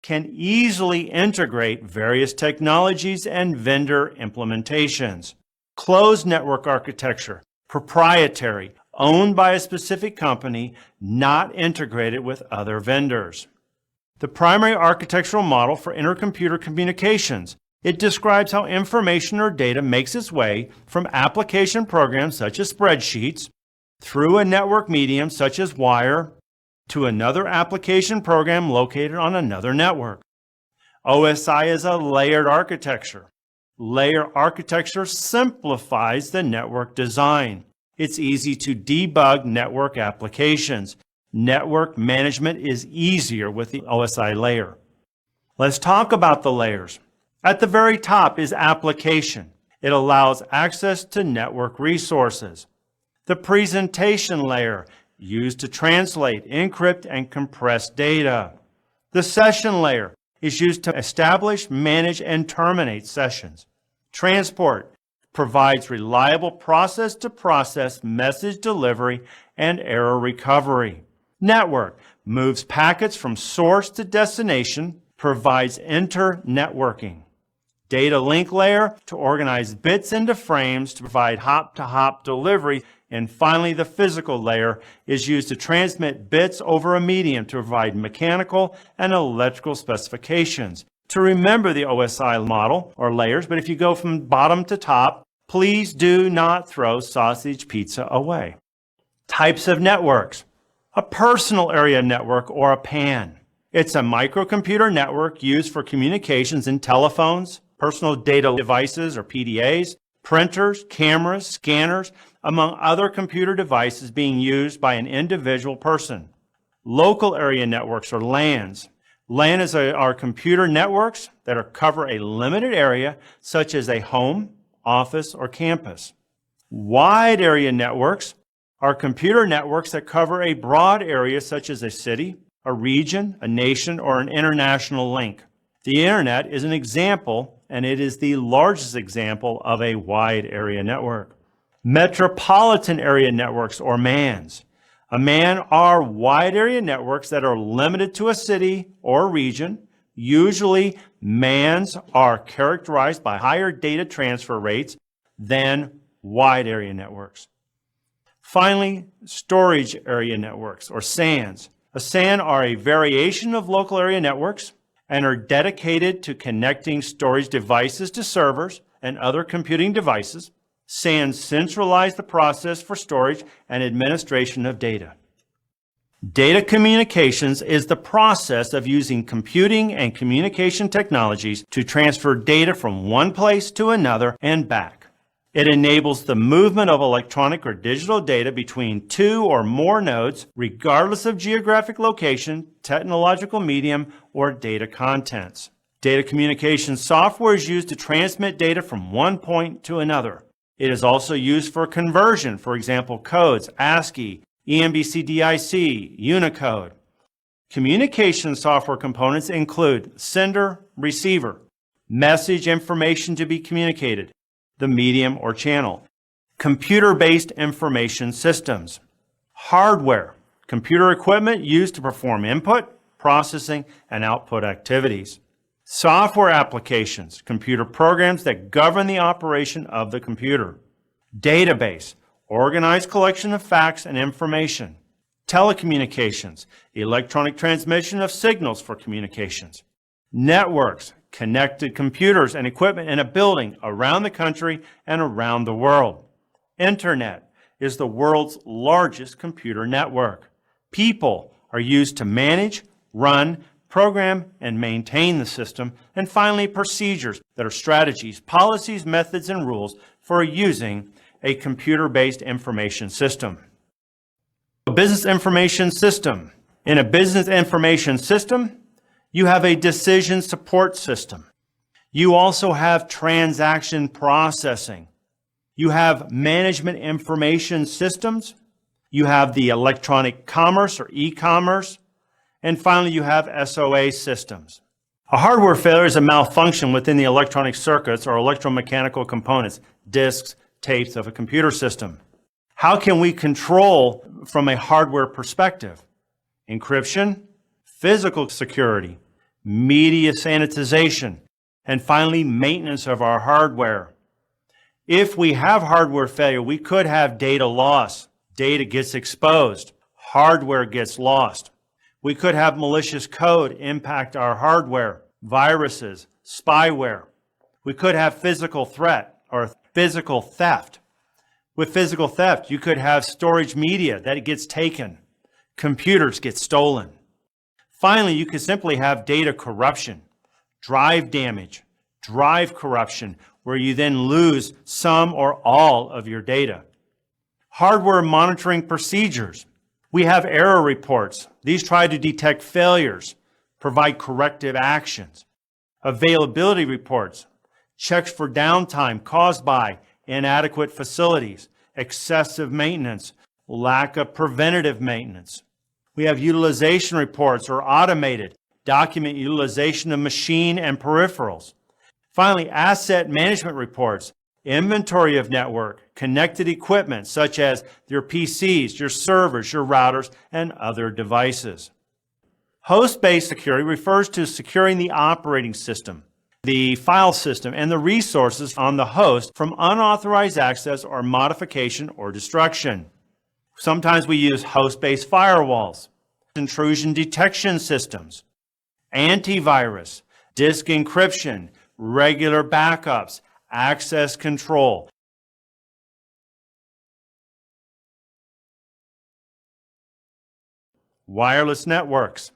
Speaker 1: can easily integrate various technologies and vendor implementations. Closed network architecture, proprietary, owned by a specific company, not integrated with other vendors. The primary architectural model for intercomputer communications. It describes how information or data makes its way from application programs such as spreadsheets, through a network medium such as wire, to another application program located on another network. OSI is a layered architecture. Layer architecture simplifies the network design. It's easy to debug network applications. Network management is easier with the OSI layer. Let's talk about the layers. At the very top is application. It allows access to network resources. The presentation layer, used to translate, encrypt, and compress data. The session layer is used to establish, manage, and terminate sessions. Transport provides reliable process-to-process message delivery and error recovery. Network moves packets from source to destination, provides inter-networking. Data link layer to organize bits into frames to provide hop-to-hop delivery. And finally, the physical layer is used to transmit bits over a medium to provide mechanical and electrical specifications. To remember the OSI model or layers, but if you go from bottom to top, please do not throw sausage pizza away. Types of networks. A personal area network or a PAN. It's a microcomputer network used for communications in telephones, personal data devices or PDAs, printers, cameras, scanners, among other computer devices being used by an individual person. Local area networks or LANs. LAN are computer networks that cover a limited area, such as a home, office, or campus. Wide area networks are computer networks that cover a broad area, such as a city, a region, a nation, or an international link. The Internet is an example, and it is the largest example of a wide area network. Metropolitan area networks, or MANs. A MAN are wide area networks that are limited to a city or region. Usually, MANs are characterized by higher data transfer rates than wide area networks. Finally, storage area networks, or SANs. A SAN are a variation of local area networks and are dedicated to connecting storage devices to servers and other computing devices. SANs centralize the process for storage and administration of data. Data communications is the process of using computing and communication technologies to transfer data from one place to another and back. It enables the movement of electronic or digital data between two or more nodes, regardless of geographic location, technological medium, or data contents. Data communication software is used to transmit data from one point to another. It is also used for conversion, for example, codes, ASCII, EMBC-DIC, Unicode. Communication software components include sender, receiver, message information to be communicated, the medium or channel, computer-based information systems, hardware, computer equipment used to perform input, processing, and output activities, software applications, computer programs that govern the operation of the computer, database, organized collection of facts and information, telecommunications, electronic transmission of signals for communications, networks, connected computers and equipment in a building around the country and around the world. Internet is the world's largest computer network. People are used to manage, run, program, and maintain the system. And finally, procedures that are strategies, policies, methods, and rules for using a computer-based information system. A business information system. In a business information system, you have a decision support system. You also have transaction processing. You have management information systems. You have the electronic commerce or e-commerce. And finally, you have SOA systems. A hardware failure is a malfunction within the electronic circuits or electromechanical components, disks, tapes of a computer system. How can we control from a hardware perspective? Encryption, physical security, media sanitization, and finally, maintenance of our hardware. If we have hardware failure, we could have data loss. Data gets exposed. Hardware gets lost. We could have malicious code impact our hardware, viruses, spyware. We could have physical threat or physical theft. With physical theft, you could have storage media that gets taken. Computers get stolen. Finally, you could simply have data corruption, drive damage, drive corruption, where you then lose some or all of your data. Hardware monitoring procedures. We have error reports. These try to detect failures, provide corrective actions. Availability reports, checks for downtime caused by inadequate facilities, excessive maintenance, lack of preventative maintenance. We have utilization reports or automated, document utilization of machine and peripherals. Finally, asset management reports, inventory of network, connected equipment such as your PCs, your servers, your routers, and other devices. Host-based security refers to securing the operating system, the file system, and the resources on the host from unauthorized access or modification or destruction. Sometimes we use host-based firewalls, intrusion detection systems, antivirus, disk encryption, regular backups, access control. Wireless networks.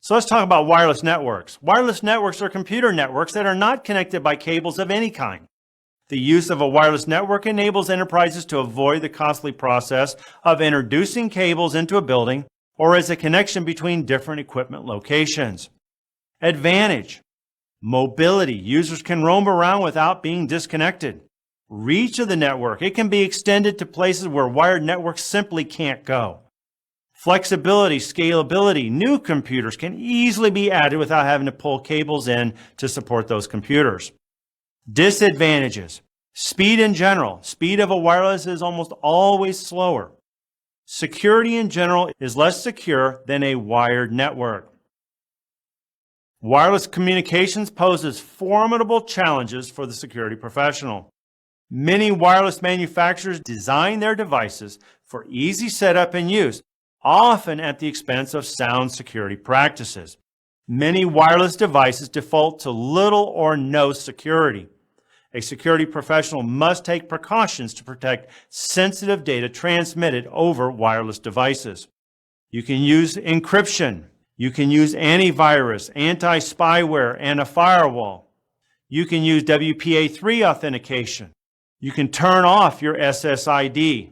Speaker 1: So let's talk about wireless networks. Wireless networks are computer networks that are not connected by cables of any kind. The use of a wireless network enables enterprises to avoid the costly process of introducing cables into a building or as a connection between different equipment locations. Advantage: mobility. Users can roam around without being disconnected. Reach of the network. It can be extended to places where wired networks simply can't go. Flexibility, scalability. New computers can easily be added without having to pull cables in to support those computers. Disadvantages: speed in general. Speed of a wireless is almost always slower. Security in general is less secure than a wired network. Wireless communications poses formidable challenges for the security professional. Many wireless manufacturers design their devices for easy setup and use, often at the expense of sound security practices. Many wireless devices default to little or no security. A security professional must take precautions to protect sensitive data transmitted over wireless devices. You can use encryption. You can use antivirus, anti-spyware, and a firewall. You can use WPA3 authentication. You can turn off your SSID.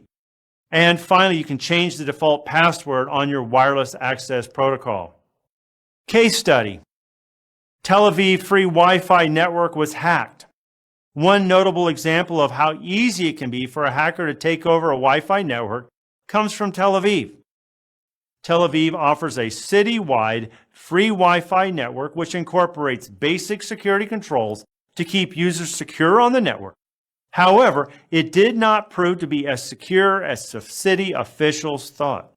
Speaker 1: And finally, you can change the default password on your wireless access protocol. Case study: Tel Aviv free Wi-Fi network was hacked. One notable example of how easy it can be for a hacker to take over a Wi-Fi network comes from Tel Aviv. Tel Aviv offers a city-wide free Wi-Fi network which incorporates basic security controls to keep users secure on the network. However, it did not prove to be as secure as the city officials thought.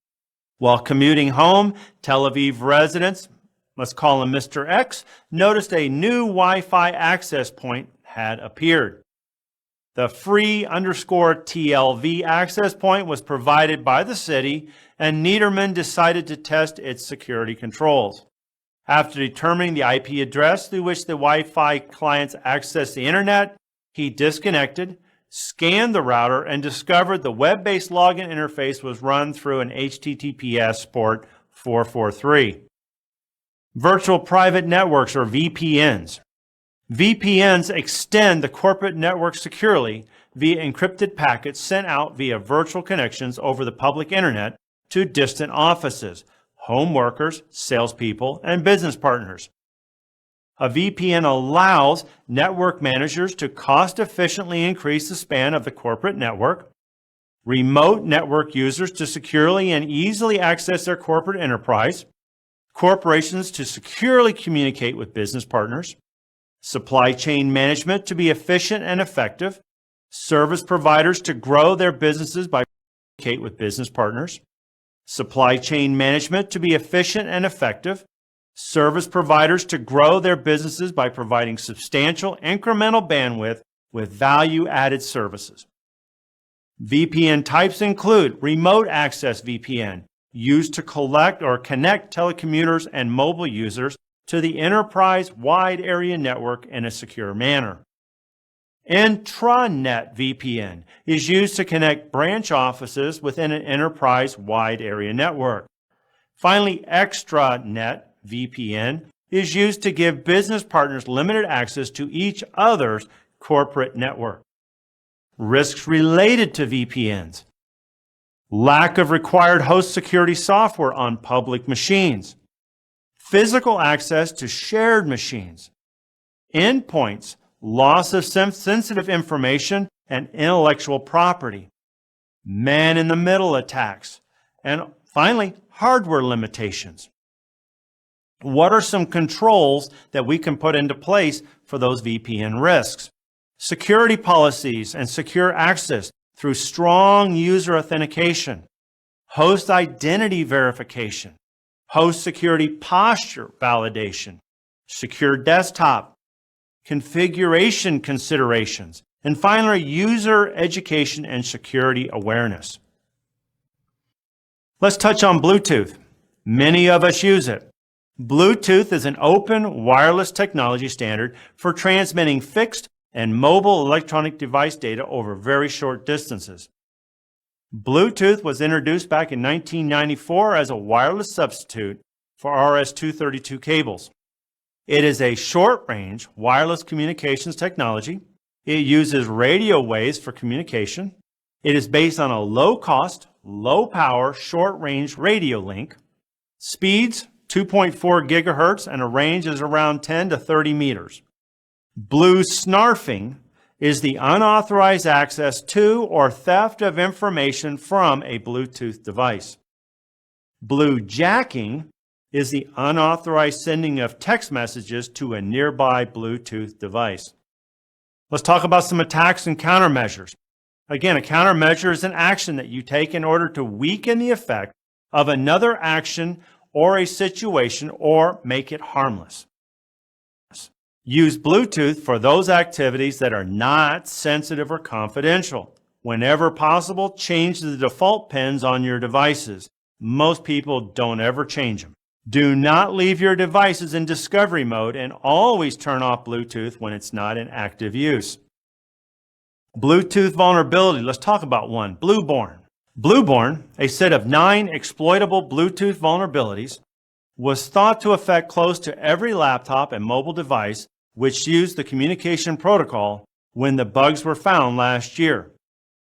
Speaker 1: While commuting home, Tel Aviv residents, let's call him Mr. X, noticed a new Wi-Fi access point had appeared. The free _TLV access point was provided by the city, and Niederman decided to test its security controls. After determining the IP address through which the Wi-Fi clients access the internet, he disconnected, scanned the router, and discovered the web-based login interface was run through an HTTPS port 443. Virtual private networks, or VPNs. VPNs extend the corporate network securely via encrypted packets sent out via virtual connections over the public internet to distant offices, home workers, salespeople, and business partners. A VPN allows network managers to cost-efficiently increase the span of the corporate network, remote network users to securely and easily access their corporate enterprise, corporations to securely communicate with business partners, supply chain management to be efficient and effective, service providers to grow their businesses by communicating with business partners, supply chain management to be efficient and effective, service providers to grow their businesses by providing substantial incremental bandwidth with value-added services. VPN types include remote access VPN, used to collect or connect telecommuters and mobile users to the enterprise wide area network in a secure manner. Intranet VPN is used to connect branch offices within an enterprise wide area network. Finally, extranet VPN is used to give business partners limited access to each other's corporate network. Risks related to VPNs: lack of required host security software on public machines, physical access to shared machines, endpoints, loss of sensitive information and intellectual property, man-in-the-middle attacks, and finally, hardware limitations. What are some controls that we can put into place for those VPN risks? Security policies and secure access through strong user authentication, host identity verification, host security posture validation, secure desktop, configuration considerations, and finally, user education and security awareness. Let's touch on Bluetooth. Many of us use it. Bluetooth is an open wireless technology standard for transmitting fixed and mobile electronic device data over very short distances. Bluetooth was introduced back in 1994 as a wireless substitute for RS-232 cables. It is a short-range wireless communications technology. It uses radio waves for communication. It is based on a low-cost, low-power, short-range radio link. Speeds 2.4 gigahertz and a range is around 10 to 30 meters. Blue snarfing is the unauthorized access to or theft of information from a Bluetooth device. Blue jacking is the unauthorized sending of text messages to a nearby Bluetooth device. Let's talk about some attacks and countermeasures. Again, a countermeasure is an action that you take in order to weaken the effect of another action or a situation or make it harmless. Use Bluetooth for those activities that are not sensitive or confidential. Whenever possible, change the default pins on your devices. Most people don't ever change them. Do not leave your devices in discovery mode and always turn off Bluetooth when it's not in active use. Bluetooth vulnerability. Let's talk about one. Blueborn. Blueborn, a set of 9 exploitable Bluetooth vulnerabilities, was thought to affect close to every laptop and mobile device which used the communication protocol when the bugs were found last year.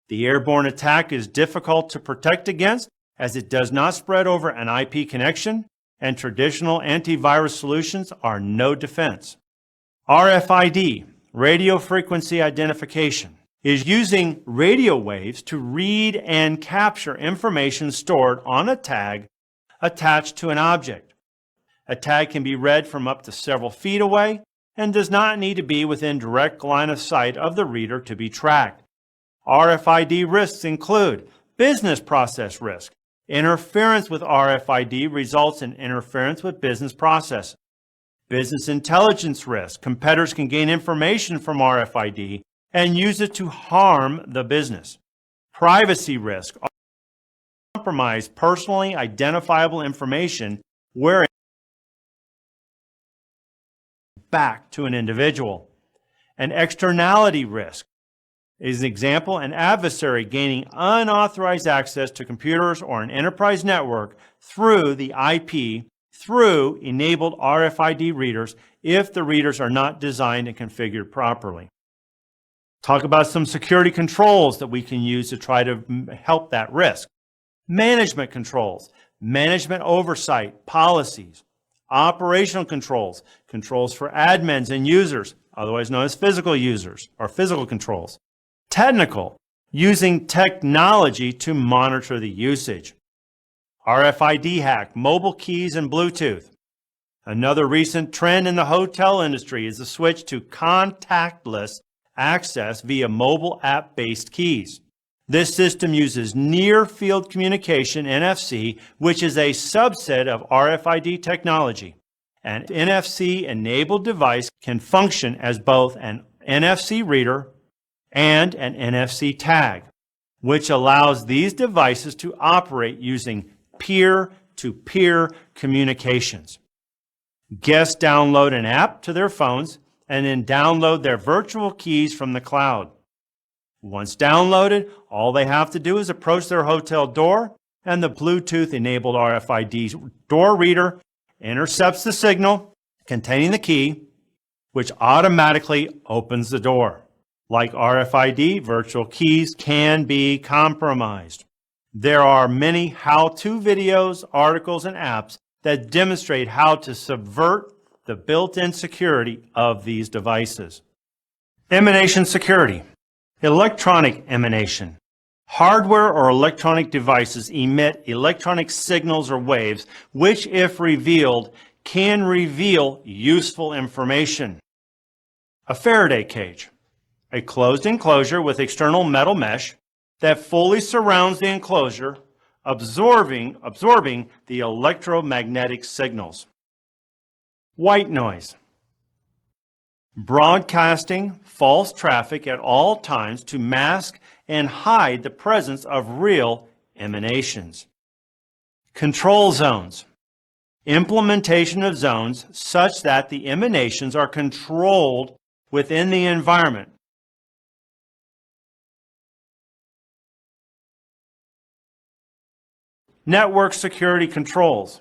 Speaker 1: The airborne attack is difficult to protect against as it does not spread over an IP connection, and traditional antivirus solutions are no defense. RFID, radio frequency identification, is using radio waves to read and capture information stored on a tag attached to an object. A tag can be read from up to several feet away and does not need to be within direct line of sight of the reader to be tracked. RFID risks include business process risk. Interference with RFID results in interference with business processes. Business intelligence risk. Competitors can gain information from RFID and use it to harm the business. Privacy risk. Compromise personally identifiable information where back to an individual. An externality risk is an example, an adversary gaining unauthorized access to computers or an enterprise network through the IP through enabled RFID readers if the readers are not designed and configured properly. Talk about some security controls that we can use to try to help that risk. Management controls, management oversight, policies, operational controls, controls for admins and users, otherwise known as physical users or physical controls. Technical, using technology to monitor the usage. RFID hack, mobile keys and Bluetooth. Another recent trend in the hotel industry is the switch to contactless access via mobile app-based keys. This system uses near-field communication, NFC, which is a subset of RFID technology. An NFC-enabled device can function as both an NFC reader and an NFC tag, which allows these devices to operate using peer-to-peer communications. Guests download an app to their phones and then download their virtual keys from the cloud. Once downloaded, all they have to do is approach their hotel door, and the Bluetooth-enabled RFID door reader intercepts the signal containing the key, which automatically opens the door. Like RFID, virtual keys can be compromised. There are many how-to videos, articles, and apps that demonstrate how to subvert the built-in security of these devices. Emanation security. Electronic emanation. Hardware or electronic devices emit electronic signals or waves, which, if revealed, can reveal useful information. A Faraday cage. A closed enclosure with external metal mesh that fully surrounds the enclosure, absorbing the electromagnetic signals. White noise. Broadcasting false traffic at all times to mask and hide the presence of real emanations. Control zones. Implementation of zones such that the emanations are controlled within the environment. Network security controls.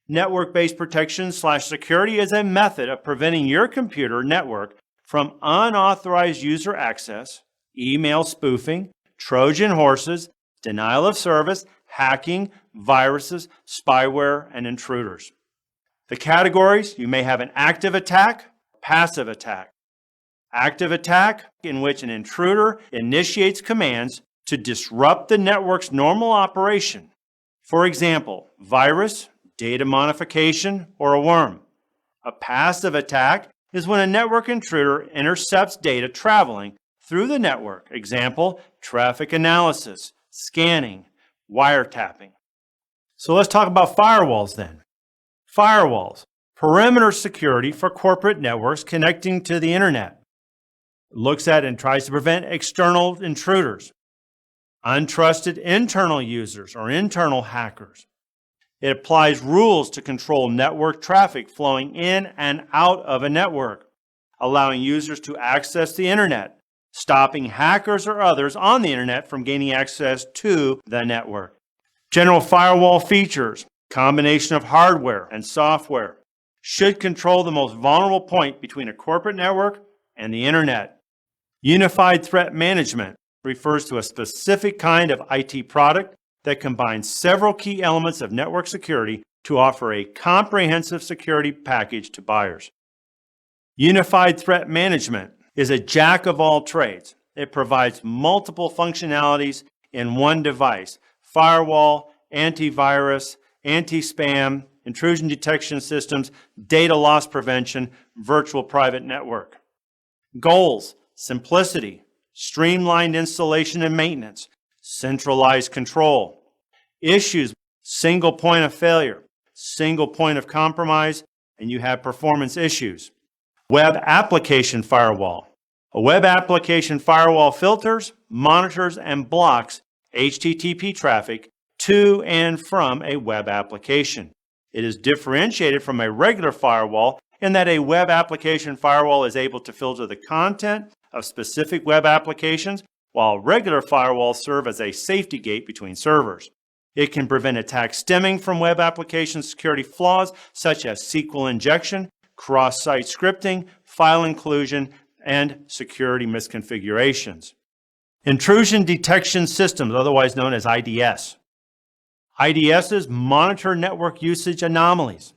Speaker 1: Network-based protection/security is a method of preventing your computer network from unauthorized user access, email spoofing, Trojan horses, denial of service, hacking, viruses, spyware, and intruders. The categories: you may have an active attack, passive attack. Active attack, in which an intruder initiates commands to disrupt the network's normal operation. For example, virus, data modification, or a worm. A passive attack is when a network intruder intercepts data traveling through the network. Example, traffic analysis, scanning, wiretapping. So let's talk about firewalls then. Firewalls, perimeter security for corporate networks connecting to the internet. It looks at and tries to prevent external intruders, untrusted internal users or internal hackers. It applies rules to control network traffic flowing in and out of a network, allowing users to access the internet, stopping hackers or others on the internet from gaining access to the network. General firewall features, combination of hardware and software, should control the most vulnerable point between a corporate network and the internet. Unified threat management refers to a specific kind of IT product that combines several key elements of network security to offer a comprehensive security package to buyers. Unified threat management is a jack of all trades. It provides multiple functionalities in one device: firewall, antivirus, anti-spam, intrusion detection systems, data loss prevention, virtual private network. Goals: simplicity, streamlined installation and maintenance, centralized control. Issues: single point of failure, single point of compromise, and you have performance issues. Web application firewall. A web application firewall filters, monitors, and blocks HTTP traffic to and from a web application. It is differentiated from a regular firewall in that a web application firewall is able to filter the content of specific web applications, while regular firewalls serve as a safety gate between servers. It can prevent attacks stemming from web application security flaws such as SQL injection, cross-site scripting, file inclusion, and security misconfigurations. Intrusion detection systems, otherwise known as IDS. IDSs monitor network usage anomalies.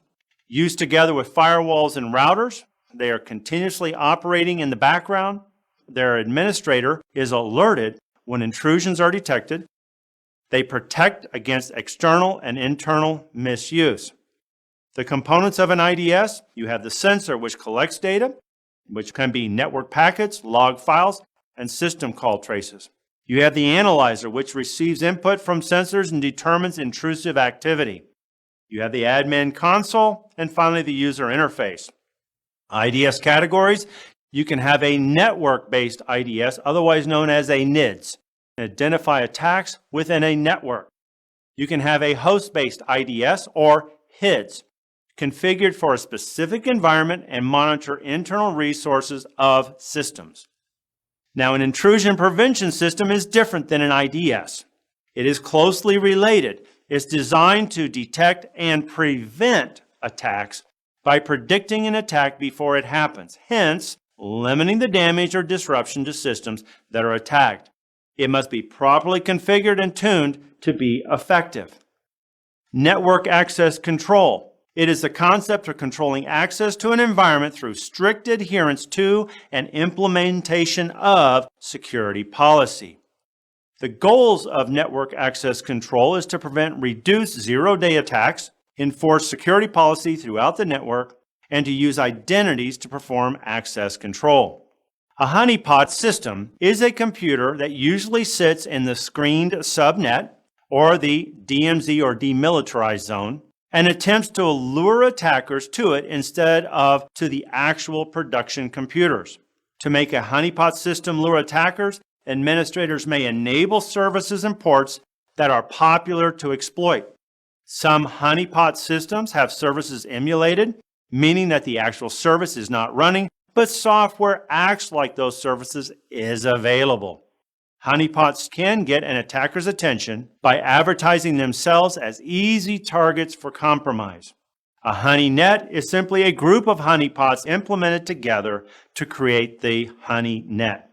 Speaker 1: Used together with firewalls and routers, they are continuously operating in the background. Their administrator is alerted when intrusions are detected. They protect against external and internal misuse. The components of an IDS, you have the sensor, which collects data, which can be network packets, log files, and system call traces. You have the analyzer, which receives input from sensors and determines intrusive activity. You have the admin console, and finally the user interface. IDS categories, you can have a network-based IDS, otherwise known as a NIDS, identify attacks within a network. You can have a host-based IDS or HIDS, configured for a specific environment and monitor internal resources of systems. Now, an intrusion prevention system is different than an IDS. It is closely related. It's designed to detect and prevent attacks by predicting an attack before it happens, hence limiting the damage or disruption to systems that are attacked. It must be properly configured and tuned to be effective. Network access control. It is the concept of controlling access to an environment through strict adherence to and implementation of security policy. The goals of network access control is to prevent reduced zero-day attacks, enforce security policy throughout the network, and to use identities to perform access control. A honeypot system is a computer that usually sits in the screened subnet or the DMZ or demilitarized zone and attempts to lure attackers to it instead of to the actual production computers. To make a honeypot system lure attackers, administrators may enable services and ports that are popular to exploit. Some honeypot systems have services emulated, meaning that the actual service is not running, but software acts like those services is available. Honeypots can get an attacker's attention by advertising themselves as easy targets for compromise. A honey net is simply a group of honeypots implemented together to create the honey net.